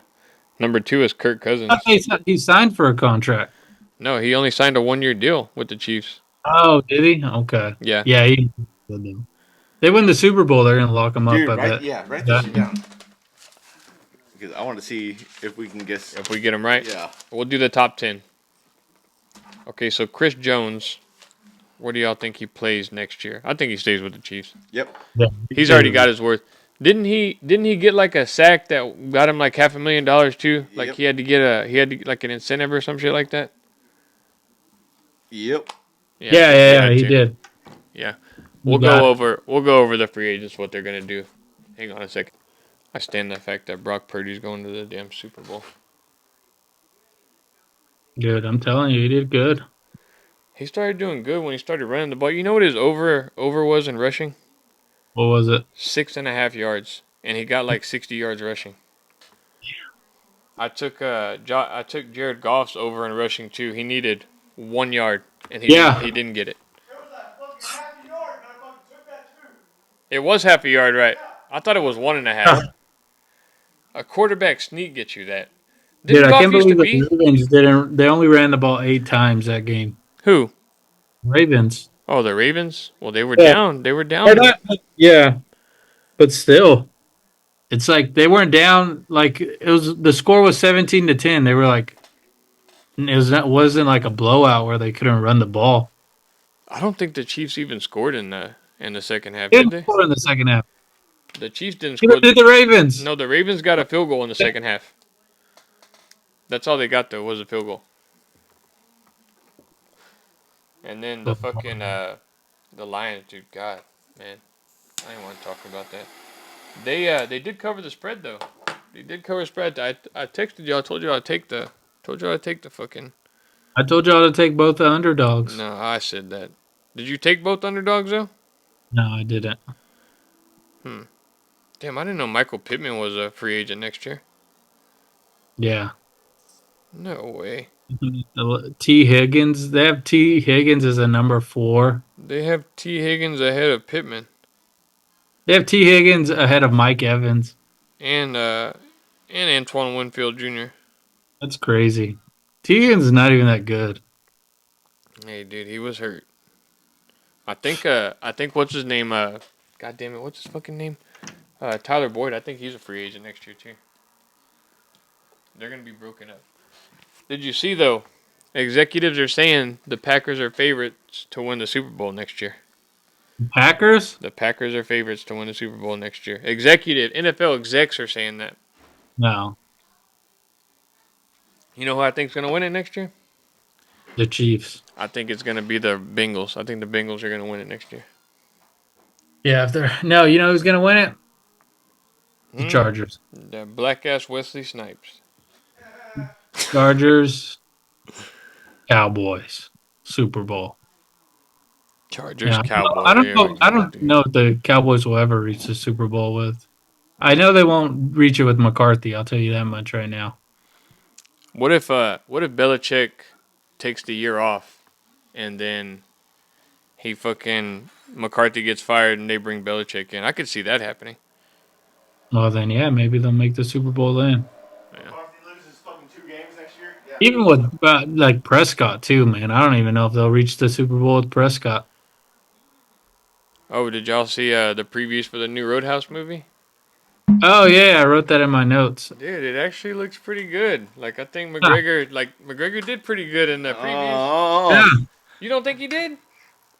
Number 2 is Kirk Cousins. I thought he signed for a contract. No, he only signed a 1 year deal with the Chiefs. Oh, did he? Okay. Yeah. Yeah, they win the Super Bowl, they're going to lock him Dude, up, I bet. write this shit down. Because I want to see if we can guess. If we get him right, Yeah. we'll do the top 10. Okay, so Chris Jones, where do y'all think he plays next year? I think he stays with the Chiefs. Yep. Yeah. He's already got his worth. Didn't he get like a sack that got him like $500,000 too? Like Yep. he had to get like an incentive or some shit like that? Yep. Yeah, he did. Yeah. You We'll got go over the free agents, what they're gonna do. Hang on a second. I stand the fact that Brock Purdy's going to the damn Super Bowl. Dude, I'm telling you, he did good. He started doing good when he started running the ball. You know what his over was in rushing? What was it? 6.5 yards, and he got like 60 yards rushing. I took Jared Goff's over in rushing too. He needed 1 yard, and he didn't get it. It was half a yard, right? I thought it was 1.5. A quarterback sneak gets you that. Dude, Didn't I Goff can't used to believe the be? Ravens didn't. They only ran the ball 8 times that game. Who? Ravens. Oh, the Ravens. Well, they were Yeah. down. They were down. Yeah, but still, it's like they weren't down. Like it was. The score was 17-10. They were like, wasn't like a blowout where they couldn't run the ball. I don't think the Chiefs even scored in the second half, They did didn't they? score in the second half. The Chiefs didn't Neither score. did the Ravens. No, the Ravens got a field goal in the second half. That's all they got though, was a field goal. And then the fucking the Lions, dude, God, man, I didn't want to talk about that. They did cover the spread though. They did cover the spread. I texted y'all. I told you I'd take the fucking. I told y'all to take both the underdogs. No, I said that. Did you take both underdogs though? No, I didn't. Damn, I didn't know Michael Pittman was a free agent next year. Yeah. No way. T. Higgins. They have T. Higgins as a number 4. They have T. Higgins ahead of Pittman They have T. Higgins ahead of Mike Evans. and Antoine Winfield Jr. That's crazy. T. Higgins is not even that good. Hey, dude, he was hurt. I think what's his name? God damn it, what's his fucking name? Tyler Boyd. I think he's a free agent next year too. They're gonna be broken up. Did you see though? Executives are saying the Packers are favorites to win the Super Bowl next year. Packers? The Packers are favorites to win the Super Bowl next year. NFL execs are saying that. No. You know who I think's gonna win it next year? The Chiefs. I think it's gonna be the Bengals. I think the Bengals are gonna win it next year. Yeah, if they're no, you know who's gonna win it? The Chargers. The black ass Wesley Snipes. Chargers. Cowboys. Super Bowl. Chargers, Yeah, Cowboys. I don't Here we know. I go, don't dude. know if the Cowboys will ever reach the Super Bowl with. I know they won't reach it with McCarthy. I'll tell you that much right now. What if Belichick takes the year off and then he fucking McCarthy gets fired and they bring Belichick in? I could see that happening. Well, then, yeah, maybe they'll make the Super Bowl then. Yeah. McCarthy loses fucking 2 games next year. Yeah. Even with like Prescott too, man. I don't even know if they'll reach the Super Bowl with Prescott. Oh, did y'all see the previews for the new Roadhouse movie? Oh yeah, I wrote that in my notes. Dude, it actually looks pretty good. Like I think Ah, McGregor did pretty good in the previews. yeah. Oh, You don't think he did?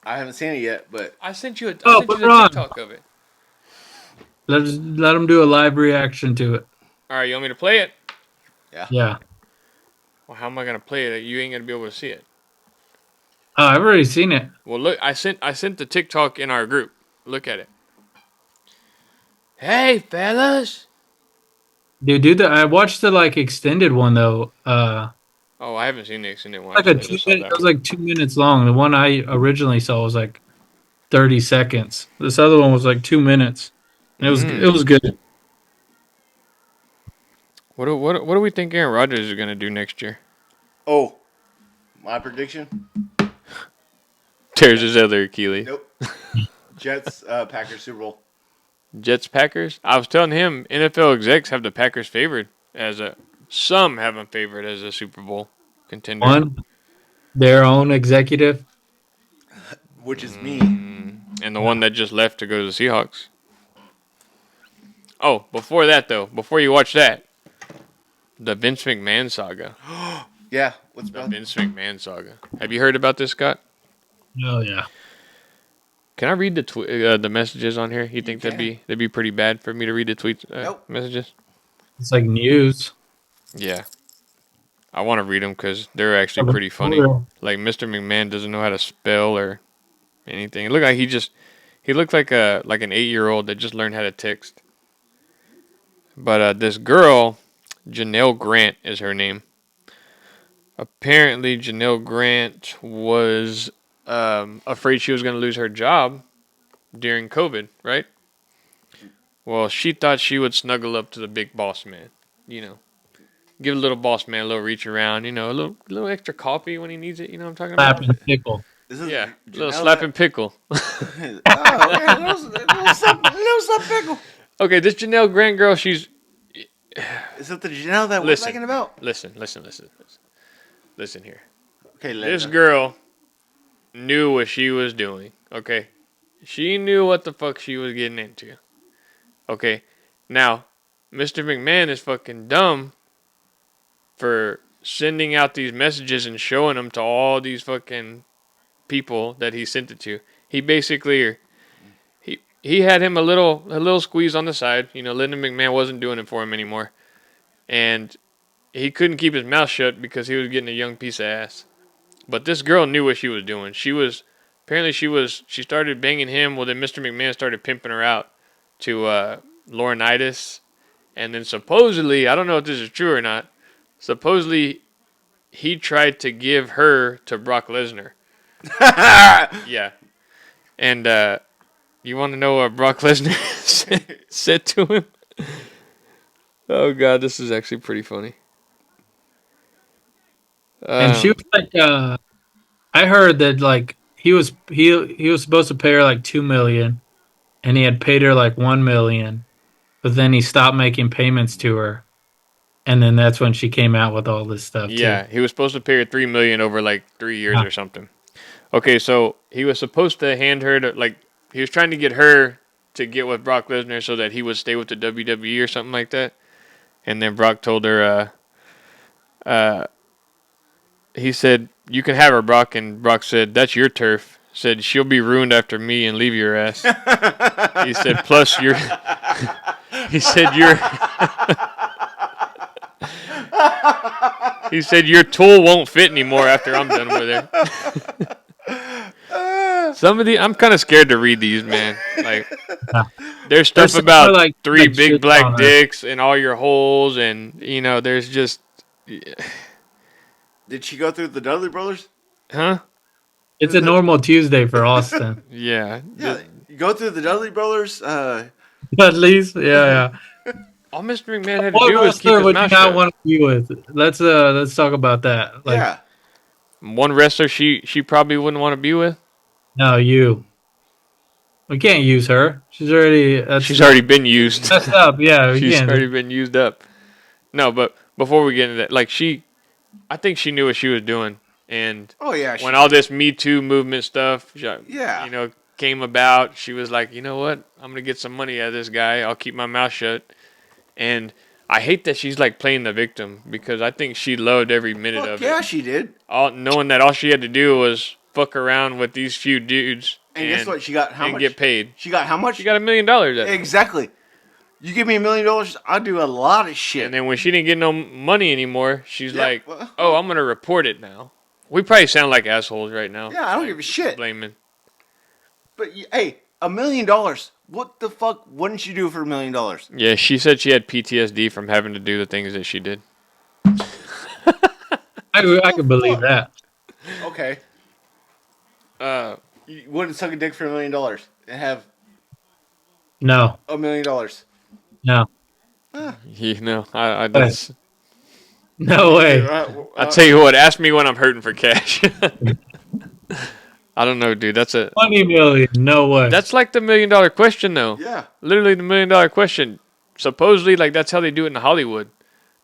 I haven't seen it yet, but I sent you Oh, the put it on. TikTok of it. Let them do a live reaction to it. All right, you want me to play it? Yeah. Well, how am I gonna play it? You ain't gonna be able to see it. Oh, I've already seen it. Well, look, I sent the TikTok in our group. Look at it. Hey, fellas. Dude, I watched the like extended one though. Oh, I haven't seen the extended one. Like I a just 2 saw minute. that It was one. like 2 minutes long. The one I originally saw was like 30 seconds. This other one was like 2 minutes. And it was good. What do we think Aaron Rodgers is gonna do next year? oh, my prediction. Tears his other Achilles. Nope. Jets, Packers Super Bowl. Jets Packers. I was telling him NFL execs have the Packers favored some have them favored as a Super Bowl contender. One, their own executive. Which is me. And the one that just left to go to the Seahawks. Oh, before that though, before you watch that, the Vince McMahon saga. Yeah, what's The about Vince McMahon saga. Have you heard about this, Scott? Oh yeah. Can I read the messages on here? You think can. that'd be pretty bad for me to read the tweets Nope. messages? It's like news. Yeah, I want to read them because they're actually pretty funny. Like Mr. McMahon doesn't know how to spell or anything. It looked like he looked like an 8-year-old that just learned how to text. But this girl, Janel Grant is her name. Apparently, Janelle Grant was afraid she was going to lose her job during COVID, right? Well, she thought she would snuggle up to the big boss man, you know, give a little boss man a little reach around, you know, a little extra coffee when he needs it. You know what I'm talking about? Slap and pickle. This is Yeah, a little Janelle slap and pickle. oh, yeah, little something pickle. Okay, this Janelle Grant girl, she's Is it the Janelle that we're Listen. talking about? listen here. Okay, This Linda. girl knew what she was doing. Okay, she knew what the fuck she was getting into. Okay, now Mr. McMahon is fucking dumb for sending out these messages and showing them to all these fucking people that he sent it to. He basically he had him a little squeeze on the side. You know, Lyndon McMahon wasn't doing it for him anymore, and he couldn't keep his mouth shut because he was getting a young piece of ass. But this girl knew what she was doing. She started banging him. Well, then Mr. McMahon started pimping her out to Laurinaitis, and then supposedly, I don't know if this is true or not, supposedly he tried to give her to Brock Lesnar. Yeah. And you want to know what Brock Lesnar said to him? Oh, God, this is actually pretty funny. And she was like, I heard that like he was supposed to pay her like 2 million, and he had paid her like 1 million, but then he stopped making payments to her, and then that's when she came out with all this stuff. Yeah, too. he was supposed to pay her $3 million over like 3 years or something. Okay, so he was supposed to hand her to he was trying to get her to get with Brock Lesnar so that he would stay with the WWE or something like that. And then Brock told her, he said, "You can have her, Brock." And Brock said, "That's your turf." Said, "She'll be ruined after me and leave your ass." He said, "Plus you're," he said, "you're." He said, "Your tool won't fit anymore after I'm done with her." I'm kind of scared to read these, man. Like, there's stuff There's about like, three like big shit black on her. dicks and all your holes, and there's just, Did she go through the Dudley brothers? huh? It's a normal Tuesday for Austin. Yeah. Yeah, you go through the Dudley Brothers. At least, yeah. All Mr. McMahon had to What do was keep wrestler his would you mouth not shut. want to be with? Let's talk about that. Like, Yeah, One wrestler she probably wouldn't want to be with. no, you. We can't use her. She's already. She's already been used. messed up. Yeah, we She's can't. already been used up. No, but before we get into that, like I think she knew what she was doing, and oh yeah. when all this Me Too movement stuff, Yeah. came about, she was like, you know what, I'm gonna get some money out of this guy. I'll keep my mouth shut. And I hate that she's like playing the victim because I think she loved every minute of yeah, it. she did. Knowing that all she had to do was fuck around with these few dudes And guess what? She got how much? get paid. She got how much? She got $1 million out of it. Exactly. You give me $1 million, I'll do a lot of shit. And then when she didn't get no money anymore, she's Yeah, like, well- "Oh, I'm gonna report it now." We probably sound like assholes right now. Yeah, I don't give a shit. Blaming. But hey, $1 million. What the fuck wouldn't you do for $1 million? Yeah, she said she had PTSD from having to do the things that she did. I can believe that. Okay. You wouldn't suck a dick for $1 million and have No, $1 million. no, That's, no way. I tell you what, ask me when I'm hurting for cash. I don't know, dude. That's 20 million. No way. that's like the $1 million question, though. Yeah. Literally the $1 million question. Supposedly, like that's how they do it in Hollywood.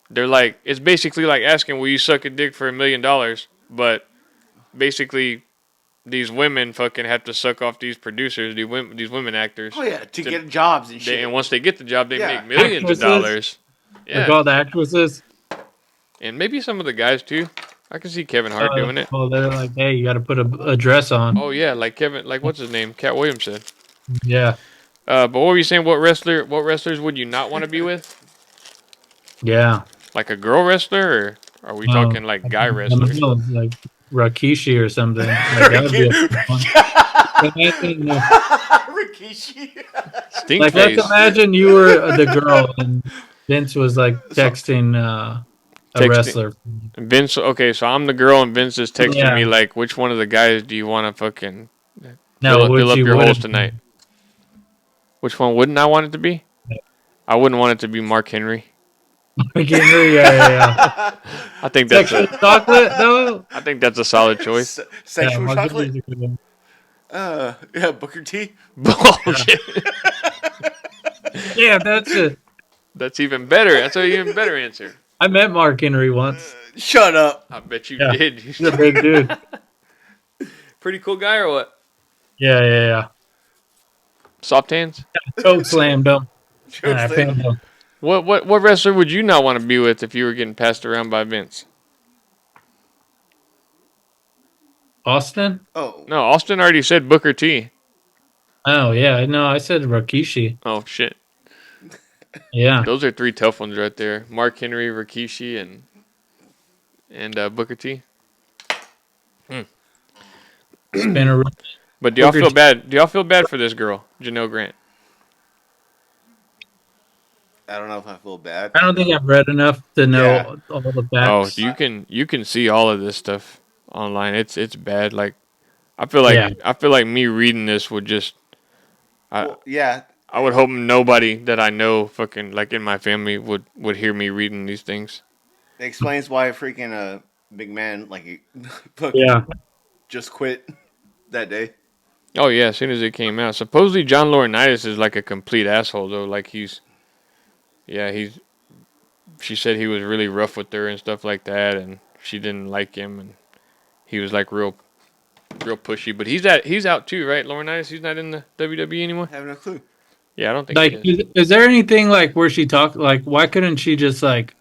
They're like, it's basically like asking, "Will you suck a dick for $1 million?" But basically, these women fucking have to suck off these producers, these women actors. Oh yeah, to get jobs and shit. And once they get the job, they Yeah. make millions Actresses. of dollars. Like all the actresses. And maybe some of the guys too. I can see Kevin Hart doing it. Well, they're like, hey, you got to put a dress on. Oh yeah, like Kevin, like what's his name? Cat Williams said. Yeah, But what were you saying? What wrestlers would you not want to be with? yeah. Like a girl wrestler, or are we talking like guy wrestlers? No, like Rakishi or something. Like, that would be a fun. Imagine, Rikishi. Stink like, face. let's imagine you were the girl and Vince was like texting a wrestler. Vince. Okay, so I'm the girl, and Vince is texting Yeah. me like, which one of the guys do you want to fucking No, fill up your wouldn't. holes tonight? Which one wouldn't I want it to be? I wouldn't want it to be Mark Henry. Yeah. I think that's Sexual chocolate, though. I think that's a solid choice. Sexual Mark chocolate. Henry's a good one. Yeah, Booker T. Bullshit. Yeah, that's it. That's even better. That's an even better answer. I met Mark Henry once. Shut up. I bet you Yeah. did. He's a big dude. Pretty cool guy or what? Yeah. Soft hands. Choke slammed him. Choke I slammed pinned him. What wrestler would you not want to be with if you were getting passed around by Vince? Austin? Oh. No, Austin already said Booker T. Oh, yeah. No, I said Rakishi. Oh shit. Yeah. Those are three tough ones right there. Mark Henry, Rikishi, and Booker T. Spinner. But do y'all Booker feel T. bad? Do y'all feel bad for this girl, Janelle Grant? I don't know if I feel bad. I don't think I've read enough to know Yeah. all the Oh, facts. you can see all of this stuff online. It's bad. Like I feel like Yeah. me reading this would just Well, yeah. I would hope nobody that I know fucking like in my family would hear me reading these things. It explains why freaking big man like he fucking Yeah. just quit that day. Oh yeah, as soon as it came out. Supposedly John Laurinaitis is like a complete asshole though. Like she said he was really rough with her and stuff like that, and she didn't like him, and he was like real pushy. But he's out too, right? Laurinaitis, he's not in the WWE anymore. I have no clue. Yeah, I don't think Like, he is. is there anything like where she talked? Like, why couldn't she just like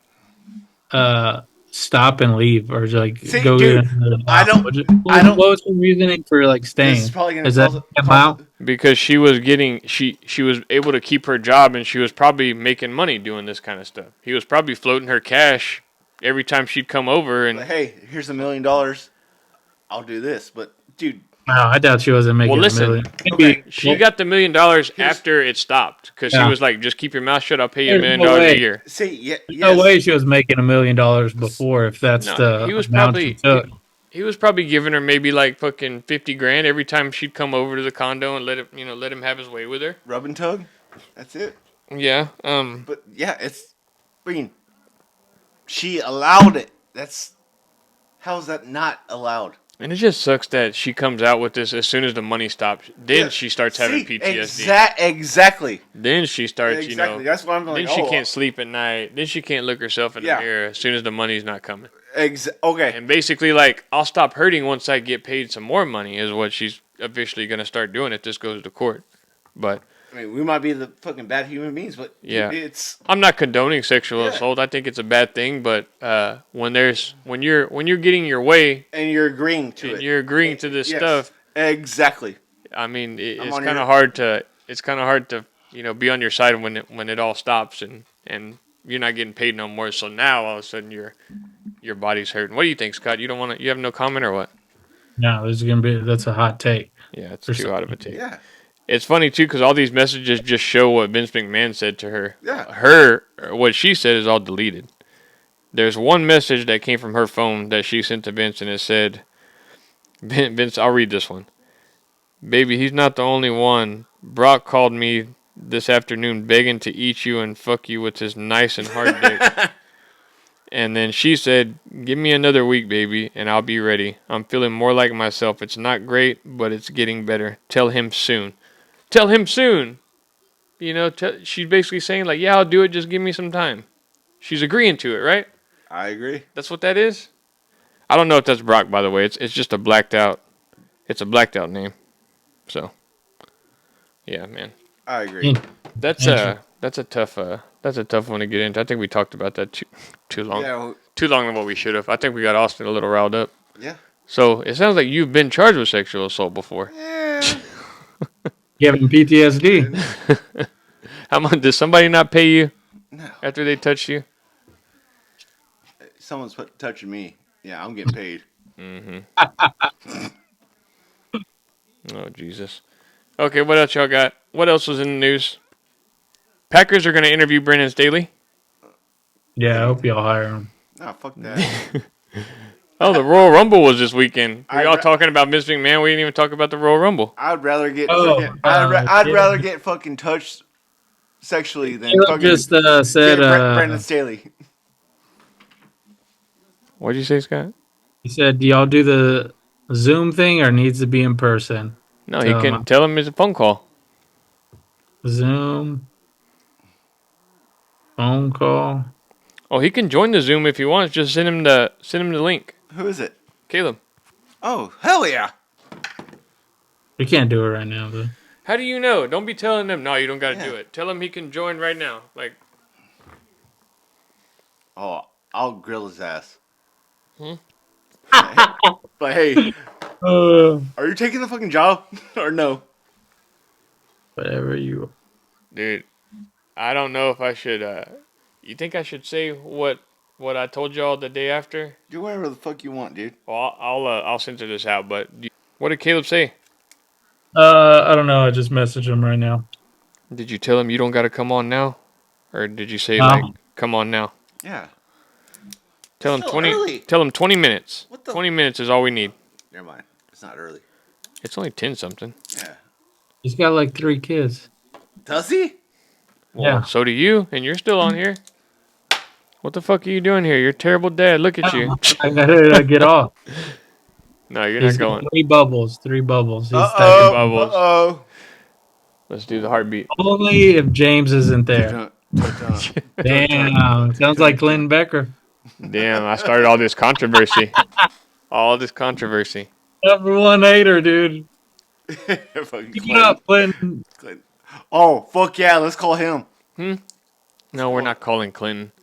stop and leave, or like See, go dude, get another I don't- What I don't- What was her reasoning for like This staying? is probably gonna Is that cause- come out? Because she was getting she was able to keep her job, and she was probably making money doing this kind of stuff. He was probably floating her cash every time she'd come over, and Like, hey, here's $1 million. I'll do this, but dude, No, I doubt she wasn't making Well, a listen, million. okay, she got the $1 million after it stopped because Yeah. she was like, "Just keep your mouth shut. I'll pay you $1 There's million no a way. year." see, yeah, No yes. way she was making $1 million before if that's No, the he was amount probably she took. He was probably giving her maybe like fucking 50 grand every time she'd come over to the condo and let him have his way with her. Rub and tug. That's it. Yeah. But yeah, I mean, she allowed it. How's that not allowed? And it just sucks that she comes out with this as soon as the money stops. Then she starts having PTSD. Exactly. Then she starts, Exactly. That's why I'm like, then she can't sleep at night. Then she can't look herself in the mirror as soon as the money's not coming. Okay. And basically, like, I'll stop hurting once I get paid some more money is what she's officially going to start doing if this goes to court. But I mean, we might be the fucking bad human beings, but yeah, it's. I'm not condoning sexual assault. I think it's a bad thing, but when you're getting your way And you're agreeing to it. you're agreeing to this stuff. Exactly. I mean, it's kind of hard to be on your side when it all stops and you're not getting paid no more. So now all of a sudden your body's hurting. What do you think, Scott? You have no comment or what? No, that's a hot take. Yeah, it's too hot of a take. Yeah. It's funny too because all these messages just show what Vince McMahon said to her. Yeah. What she said is all deleted. There's one message that came from her phone that she sent to Vince, and it said, "Vince, I'll read this one. Baby, he's not the only one. Brock called me this afternoon begging to eat you and fuck you with his nice and hard dick." And then she said, "Give me another week, baby, and I'll be ready. I'm feeling more like myself. It's not great, but it's getting better. Tell him soon." Tell him soon. She's basically saying, like, yeah, I'll do it. Just give me some time. She's agreeing to it, right? I agree. That's what that is? I don't know if that's Brock, by the way. It's just a blacked out. It's a blacked out name. So, yeah, man. I agree. That's a tough one to get into. I think we talked about that too long. Yeah, too long than what we should have. I think we got Austin a little riled up. Yeah. So it sounds like you've been charged with sexual assault before. Yeah. Giving PTSD. How much does somebody not pay you No. after they touched you? Someone's touching me. Yeah, I'm getting paid. Mm-hmm. Oh, Jesus. Okay, what else y'all got? What else was in the news? Packers are going to interview Brandon Staley. Yeah, I hope y'all hire him. No, fuck that. Oh, the Royal Rumble was this weekend. We all talking about Vince McMahon. We didn't even talk about the Royal Rumble. I'd rather get I'd rather get fucking touched sexually than fucking just said Brandon Staley. What'd you say, Scott? He said, "Do y'all do the Zoom thing or needs to be in person?" No, he can tell him it's a phone call. Zoom phone call. Oh, he can join the Zoom if he wants. Just send him the link. Who is it? Caleb. Oh, hell yeah. We can't do it right now, though. How do you know? Don't be telling him, no, you don't got to do it. Tell him he can join right now. Like, oh, I'll grill his ass. Hmm? But hey, are you taking the fucking job or no? Whatever you. Dude, I don't know if I should. You think I should say what I told y'all the day after? Do whatever the fuck you want, dude. Well, I'll censor this out. But what did Caleb say? I don't know. I just messaged him right now. Did you tell him you don't got to come on now, or did you say like come on now? Yeah. Tell him Still 20. early. Tell him 20 minutes. What the? 20 minutes is all we need. Never mind. It's not early. It's only 10 something. Yeah. He's got like 3 kids. Does he? Well, Yeah. So do you, and you're still on here. What the fuck are you doing here? You're a terrible dad. Look at you. I gotta get off. No, you're He's not going. got 3 bubbles. 3 bubbles. He's Uh-oh. Bubbles. Uh-oh. Let's do the heartbeat. only if James isn't there. Damn. Sounds like Clinton Becker. Damn, I started all this controversy. Number 1 hater, dude. Fucking Keep it up, Clinton. Clinton. Oh, fuck yeah. Let's call him. No, we're not calling Clinton.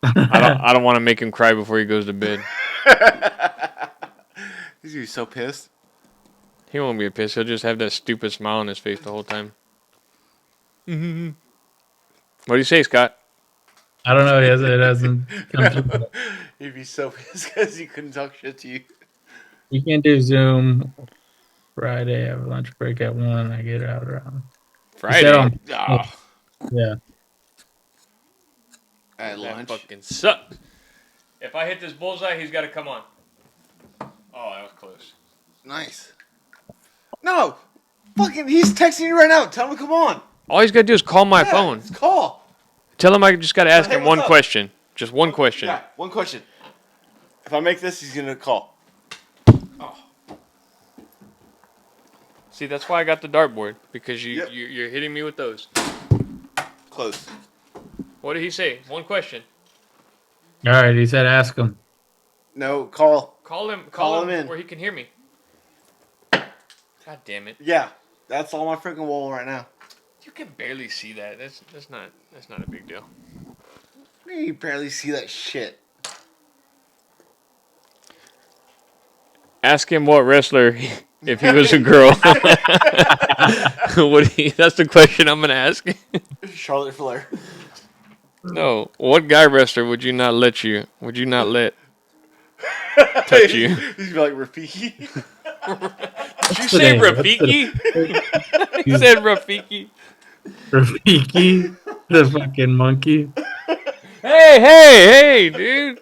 I don't want to make him cry before he goes to bed. He's gonna be so pissed. He won't be pissed. He'll just have that stupid smile on his face the whole time. Mm-hmm. What do you say, Scott? I don't know. It hasn't come through. He'd be so pissed because he couldn't talk shit to you. You can't do Zoom Friday. I have a lunch break at 1. I get out around Friday? Yeah. At That lunch. fucking sucks. If I hit this bullseye, he's got to come on. Oh, that was close. Nice. No, fucking, he's texting you right now. Tell him to come on. All he's got to do is call my phone. Just call. Tell him I just got to ask Hey, him what's one up? question. Just one question. Yeah, one question. If I make this, he's gonna call. Oh. See, that's why I got the dartboard, because Yep. you're hitting me with those. Close. What did he say? One question. All right, he said ask him. No, call. Call him in. where he can hear me. God damn it. Yeah, that's on my freaking wall right now. You can barely see that. That's not a big deal. You barely see that shit. Ask him what wrestler if he was a girl. That's the question I'm gonna ask. Charlotte Flair. No. What guy wrestler would you not let touch you? He's like Rafiki. Did you say Rafiki? He said Rafiki. Rafiki, the fucking monkey. Hey, dude.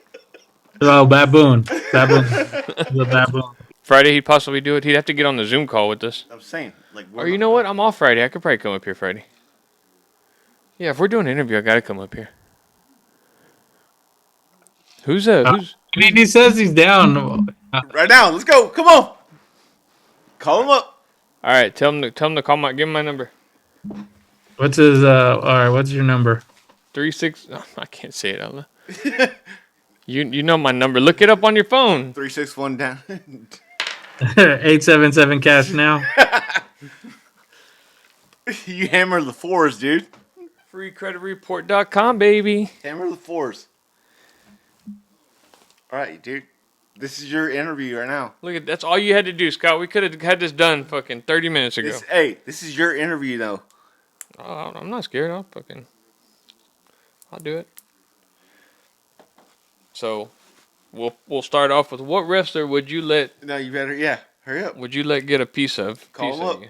Oh, baboon. The baboon. Friday, he'd possibly do it. He'd have to get on the Zoom call with us. I'm saying, like. Or you know what? I'm off Friday. I could probably come up here Friday. Yeah, if we're doing an interview, I gotta come up here. Who's? I mean, he says he's down. Right now, let's go. Come on. Call him up. All right, tell him to call my. Give him my number. What's his? All right, what's your number? 36. Oh, I can't say it out loud. You know my number. Look it up on your phone. 361 down. 877 cash now. You hammer the fours, dude. FreeCreditReport.com, baby. Hammer the fours. All right, dude. This is your interview right now. Look at that's all you had to do, Scott. We could have had this done fucking 30 minutes ago. This is your interview, though. Oh, I'm not scared. I'll do it. So, we'll start off with what wrestler would you let? No, you better, hurry up. Would you let get a piece of? Call him up.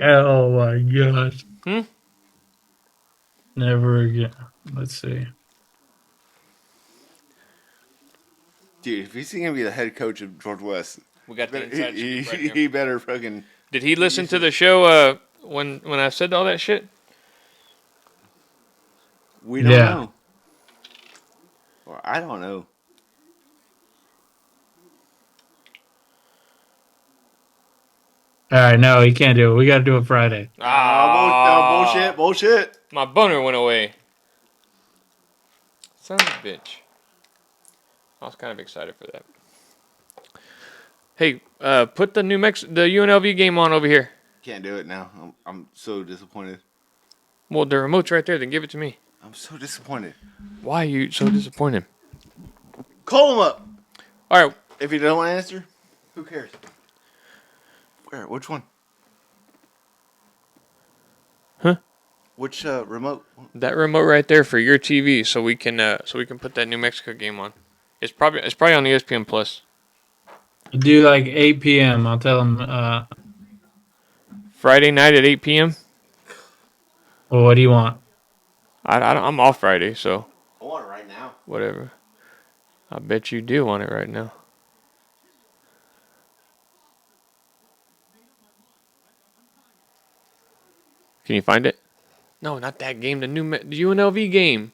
Oh my gosh. Hmm? Never again. Let's see. Dude, if he's gonna be the head coach of George West, We got the inside scoop right here. he better fucking. Did he listen to the show when I said all that shit? We don't know. Or I don't know. All right, no, he can't do it. We got to do it Friday. Bullshit. My boner went away. Son of a bitch. I was kind of excited for that. Hey, put the the UNLV game on over here. Can't do it now. I'm so disappointed. Well, the remote's right there. Then give it to me. I'm so disappointed. Why are you so disappointed? Call him up. All right. If he don't want to answer, who cares? Where? Which one? Huh? Which remote? That remote right there for your TV, so we can put that New Mexico game on. It's probably on ESPN Plus. Do like 8 p.m. I'll tell him. Friday night at 8 p.m. Well, what do you want? I'm off Friday, so. I want it right now. Whatever. I bet you do want it right now. Can you find it? No, not that game. The UNLV game.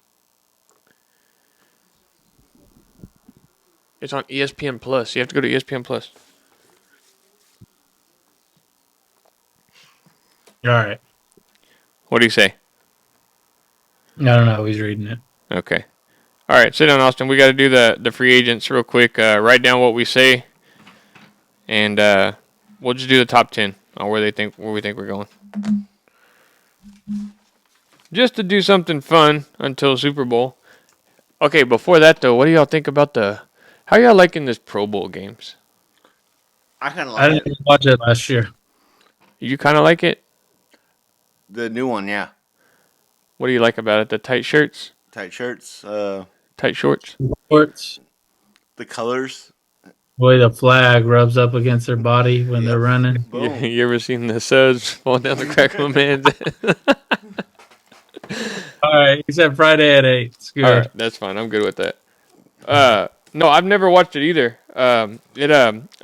It's on ESPN Plus. You have to go to ESPN Plus. All right. What do you say? I don't know. He's reading it. Okay. All right, sit down, Austin. We got to do the free agents real quick. Write down what we say, and we'll just do the top 10 on where we think we're going. Just to do something fun until Super Bowl. Okay, before that though, what do y'all think about how y'all liking this Pro Bowl games? I kind of I like didn't watch it last year. You kind of like it? the new one, yeah. What do you like about it? The tight shirts? Tight shirts, Tight shorts? Sports. the colors. Boy, the flag rubs up against their body when they're running. Boom. You ever seen the suds fall down the crack of a man's head? All right, he said Friday at 8. It's good. All right, that's fine. I'm good with that. No, I've never watched it either. I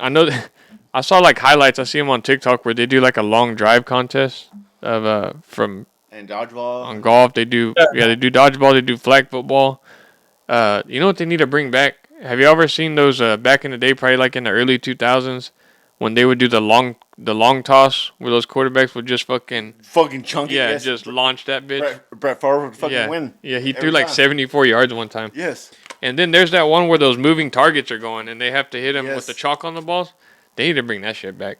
know that I saw like highlights. I see them on TikTok where they do like a long drive contest of from And dodgeball. on golf. They do they do dodgeball. They do flag football. You know what they need to bring back? Have you ever seen those back in the day, probably like in the early 2000s, when they would do the long toss where those quarterbacks would just fucking chunky. yeah, Yes. just launch that bitch. Brett Favre would fucking win. Yeah, he every threw like time. 74 yards one time. Yes. And then there's that one where those moving targets are going and they have to hit them with Yes. the chalk on the balls. They need to bring that shit back.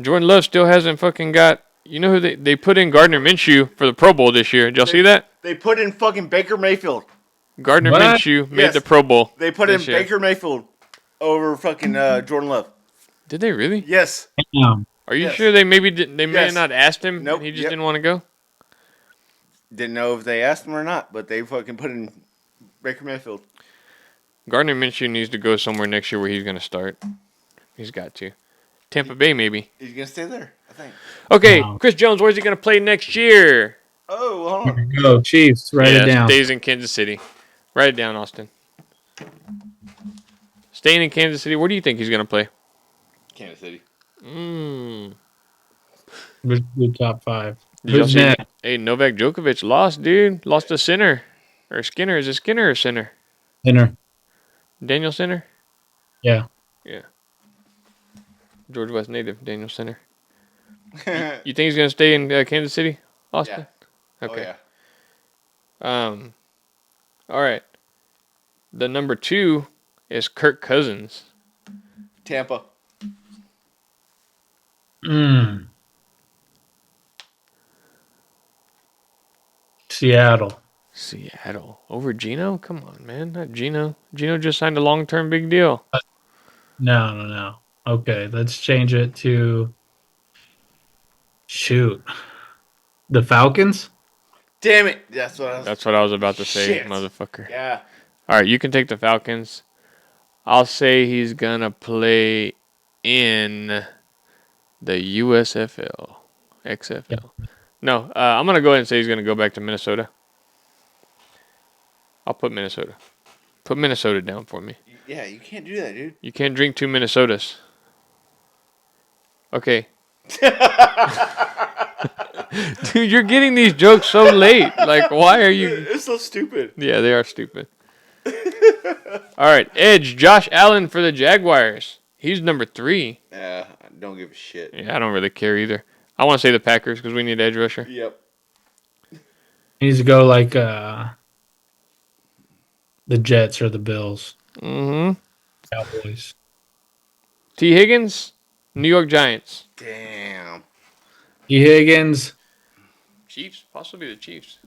Jordan Love still hasn't fucking got. You know who they put in Gardner Minshew for the Pro Bowl this year? Did y'all see that? They put in fucking Baker Mayfield. Gardner What? Minshew made Yes. the Pro Bowl. They put in this year. Baker Mayfield over fucking Jordan Love. Did they really? Yes. Damn. Are you Yes. sure they maybe didn't? They may have Yes. not asked him. Nope. And he just Yep. didn't want to go. Didn't know if they asked him or not, but they fucking put in Baker Mayfield. Gardner Minshew needs to go somewhere next year where he's going to start. He's got to. Tampa Bay, maybe. He's gonna stay there, I think. Okay, Wow. Chris Jones, where's he going to play next year? Oh, hold on. Go Chiefs. Write it down. Stays in Kansas City. Write it down, Austin. Staying in Kansas City, where do you think he's going to play? Kansas City. Good top 5. Did y'all Who's see? next? Hey, Novak Djokovic lost, dude. Lost to Sinner. Or Skinner. Is it Skinner or Sinner? Dinner. Daniel Sinner? Yeah. Yeah. George West native, Daniel Sinner. You think he's going to stay in Kansas City, Austin? Yeah. Okay. Oh, yeah. All right. The number 2 is Kirk Cousins. Tampa. Seattle. Seattle. Over Geno? Come on, man. Not Geno. Geno just signed a long-term big deal. No. Okay, let's change it to shoot. The Falcons? Damn it. That's what I was about to say, Shit. motherfucker. Yeah. All right, you can take the Falcons. I'll say he's going to play in the USFL. XFL. Yeah. No, I'm going to go ahead and say he's going to go back to Minnesota. I'll put Minnesota. Put Minnesota down for me. Yeah, you can't do that, dude. You can't drink 2 Minnesotas. Okay. Dude, you're getting these jokes so late. Like, why are you... It's so stupid. Yeah, they are stupid. All right, Edge, Josh Allen for the Jaguars. He's number 3. Yeah, I don't give a shit. Yeah, I don't really care either. I want to say the Packers because we need edge rusher. Yep. He needs to go like the Jets or the Bills. Mm-hmm. Cowboys. T. Higgins, New York Giants. Damn. E. Higgins. Chiefs, possibly the Chiefs.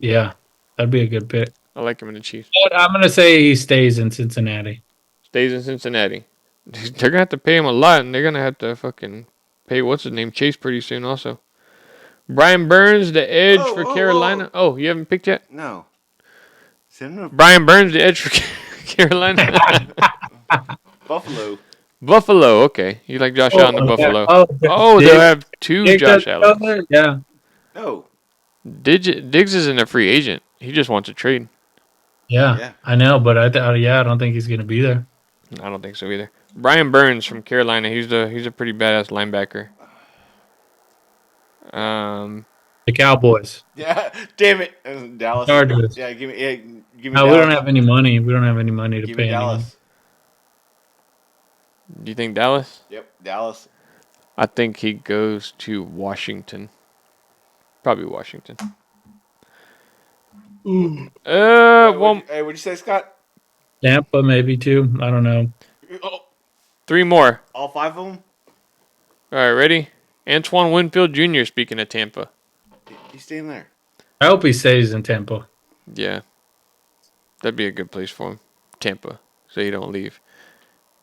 Yeah, that'd be a good pick. I like him in the Chiefs. But I'm going to say he stays in Cincinnati. Stays in Cincinnati. They're going to have to pay him a lot, and they're going to have to fucking pay, what's his name, Chase pretty soon also. Brian Burns, the edge for Carolina. Oh, you haven't picked yet? No. Brian Burns, the edge for Carolina. Buffalo. Buffalo, okay. You like Josh Allen to Buffalo. Oh, they'll have 2 Josh Allen. Yeah. No. Diggs isn't a free agent. He just wants a trade. Yeah, I know, but I don't think he's going to be there. I don't think so either. Brian Burns from Carolina. He's a pretty badass linebacker. The Cowboys. Yeah, damn it. Dallas. Chargers. Yeah, give me No, Dallas. we don't have any money. We don't have any money to Give pay me anyone. Dallas. Do you think Dallas? Yep, Dallas. I think he goes to Washington. Probably Washington. Hey, what'd you say, Scott? Tampa, maybe too. I don't know. Oh, 3 more. all 5 of them? All right, ready? Antoine Winfield Jr. speaking of Tampa. He's staying there. I hope he stays in Tampa. Yeah. That'd be a good place for him. Tampa. So you don't leave.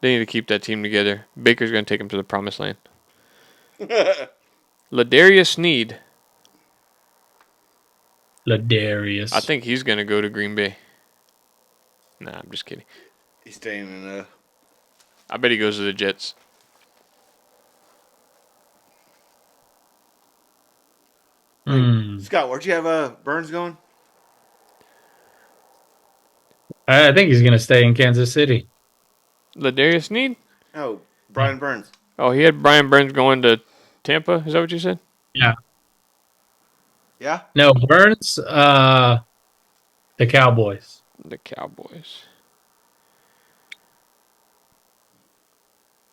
They need to keep that team together. Baker's going to take him to the promised land. Ladarius Sneed. Ladarius. I think he's going to go to Green Bay. Nah, I'm just kidding. He's staying in I bet he goes to the Jets. Scott, where'd you have Burns going? I think he's going to stay in Kansas City. Ladarius Sneed? No, Brian Burns. Oh, he had Brian Burns going to Tampa. Is that what you said? Yeah. Yeah. No, Burns. The Cowboys. The Cowboys.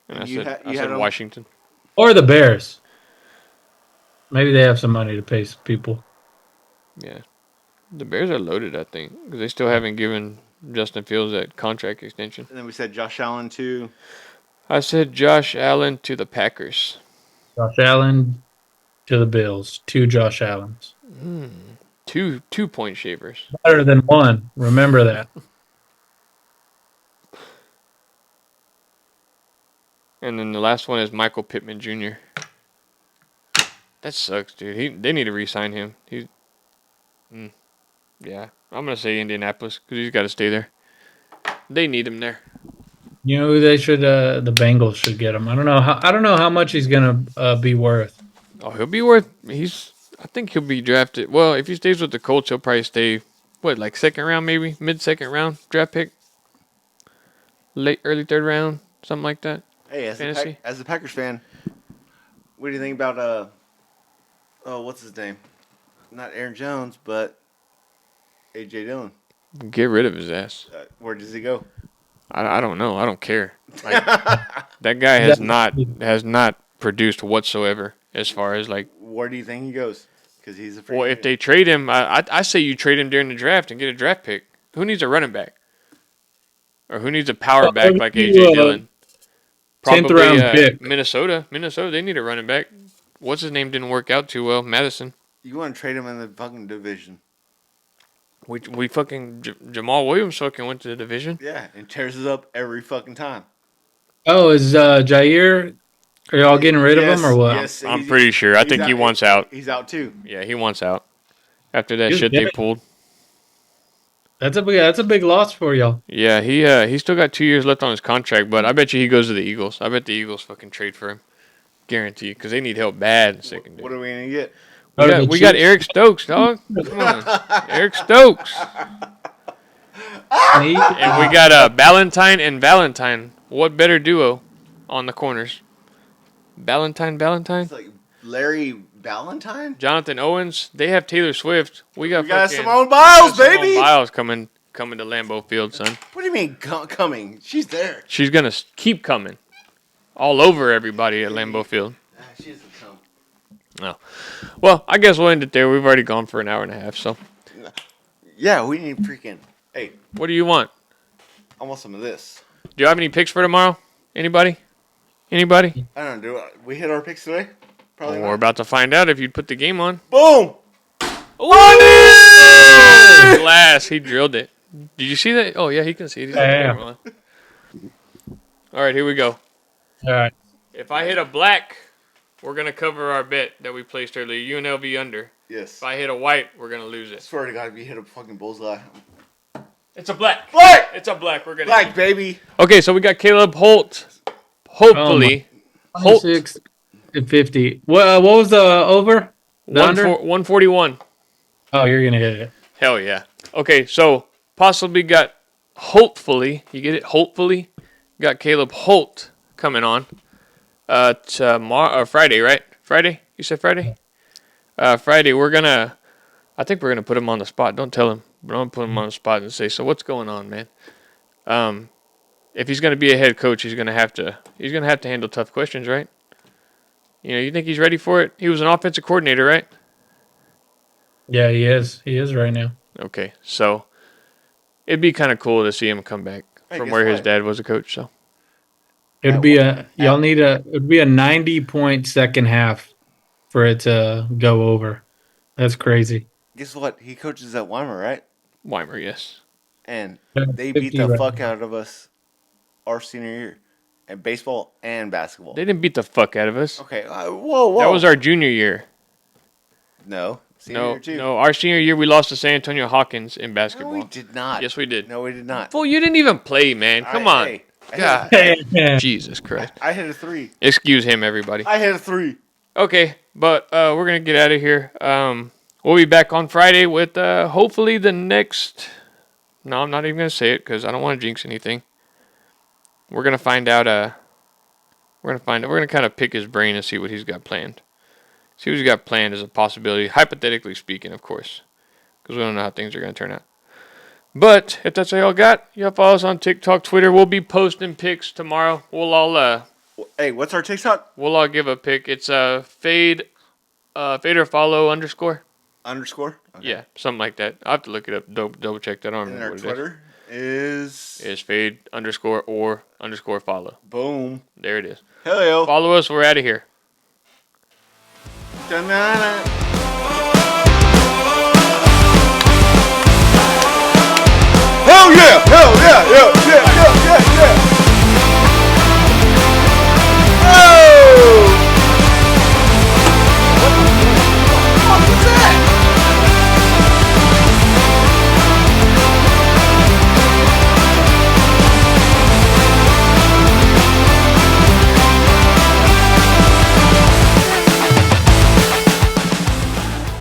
And And I you said, had him- Washington. Or the Bears. Maybe they have some money to pay some people. Yeah. The Bears are loaded, I think, because they still haven't given Justin Fields that contract extension. And then we said Josh Allen too. I said Josh Allen to the Packers. Josh Allen to the Bills. 2 Josh Allens. 2 point shavers. Better than 1. Remember that. And then the last one is Michael Pittman Jr. That sucks, dude. They need to re-sign him. Yeah, I'm gonna say Indianapolis because he's got to stay there. They need him there. You know who they should? The Bengals should get him. I don't know how much he's gonna be worth. Oh, he'll be worth. I think he'll be drafted. Well, if he stays with the Colts, he'll probably stay. What, like second round, maybe mid-second round draft pick, early third round, something like that. Hey, as a Packers fan, what do you think about what's his name? Not Aaron Jones, but A.J. Dillon. Get rid of his ass. Where does he go? I don't know. I don't care. Like, that guy has not produced whatsoever as far as like. Where do you think he goes? Because he's a free Well, agent. if they trade him, I say you trade him during the draft and get a draft pick. Who needs a running back? Or who needs a power back like A.J. Dillon? 10th round pick. Minnesota, they need a running back. What's his name didn't work out too well? Madison. You want to trade him in the fucking division? We fucking Jamal Williams fucking went to the division. Yeah, and tears it up every fucking time. Oh, is Jair? Are y'all getting rid of him or what? Yes, I'm pretty sure. I think he wants out. He's out too. Yeah, he wants out. After that He's shit they dead. pulled. That's a big loss for y'all. Yeah, he still got 2 years left on his contract, but I bet you he goes to the Eagles. I bet the Eagles fucking trade for him. Guaranteed, because they need help bad in secondary. What are we gonna get? We got Eric Stokes, dog. Come on. Eric Stokes. And we got Ballantyne and Valentine. What better duo on the corners? Ballantyne? It's like Larry Ballantyne. Jonathan Owens. They have Taylor Swift. We got Simone Biles, baby. Simone Biles coming to Lambeau Field, son. What do you mean coming? She's there. She's going to keep coming. All over everybody at Lambeau Field. She doesn't come. No. Well, I guess we'll end it there. We've already gone for an hour and a half, so. Yeah, we need freaking. Hey, What do you want? I want some of this. Do you have any picks for tomorrow? Anybody? I don't know. We hit our picks today. Probably. We're about to find out if you'd put the game on. Boom. Glass. He drilled it. Did you see that? Oh, yeah, he can see it. He's on Yeah. camera. All right, here we go. All right. If I hit a black, we're going to cover our bet that we placed earlier. UNLV under. Yes. If I hit a white, we're going to lose I it. swear to God, if you hit a fucking bullseye. It's a black. Black. It's a black. We're going to. Black, baby. Okay, so we got Caleb Holt. Hopefully. Holt. 26 and 50. What was the over? The under? 141. Oh, you're gonna hit it. Hell yeah. Okay, so possibly got hopefully, you get it? Hopefully got Caleb Holt coming on tomorrow, Friday, right? Friday? You said Friday? Friday, I think we're gonna put him on the spot. Don't tell him, but I'm gonna put him on the spot and say, so what's going on, man? If he's gonna be a head coach, he's gonna have to handle tough questions, right? You know, you think he's ready for it? He was an offensive coordinator, right? Yeah, he is. He is right now. Okay, so it'd be kind of cool to see him come back from guess where his what? dad was a coach. So It'd be a 90-point second half for it to go over. That's crazy. Guess what? He coaches at Weimar, right? Weimer, yes. And Yeah, they beat 50 the right fuck now. out of us our senior year. And baseball and basketball. They didn't beat the fuck out of us. Okay, whoa. That was our junior year. No. Senior No, year too. no, our senior year we lost to San Antonio Hawkins in No, basketball. we did not. Yes, we did. No, we did not. Fool, you didn't even play, man. Come on. Hey, God. Yeah. Jesus Christ. I hit a 3. Excuse him, everybody. I hit a 3. Okay, but we're going to get out of here. We'll be back on Friday with hopefully the next... No, I'm not even going to say it because I don't want to jinx anything. we're gonna find out. We're gonna kind of pick his brain and see what he's got planned. See what he's got planned as a possibility, hypothetically speaking, of course, because we don't know how things are gonna turn out. But if that's all y'all got, y'all follow us on TikTok, Twitter. We'll be posting pics tomorrow. We'll all Hey, what's our TikTok? We'll all give a pic. It's fade or follow underscore. Underscore? Okay. Yeah, something like that. I'll have to look it up, double check that. I don't And remember our what Twitter is fade underscore or underscore follow. Boom. There it is. Hell yo. Follow us. We're out of here. Da-na-na.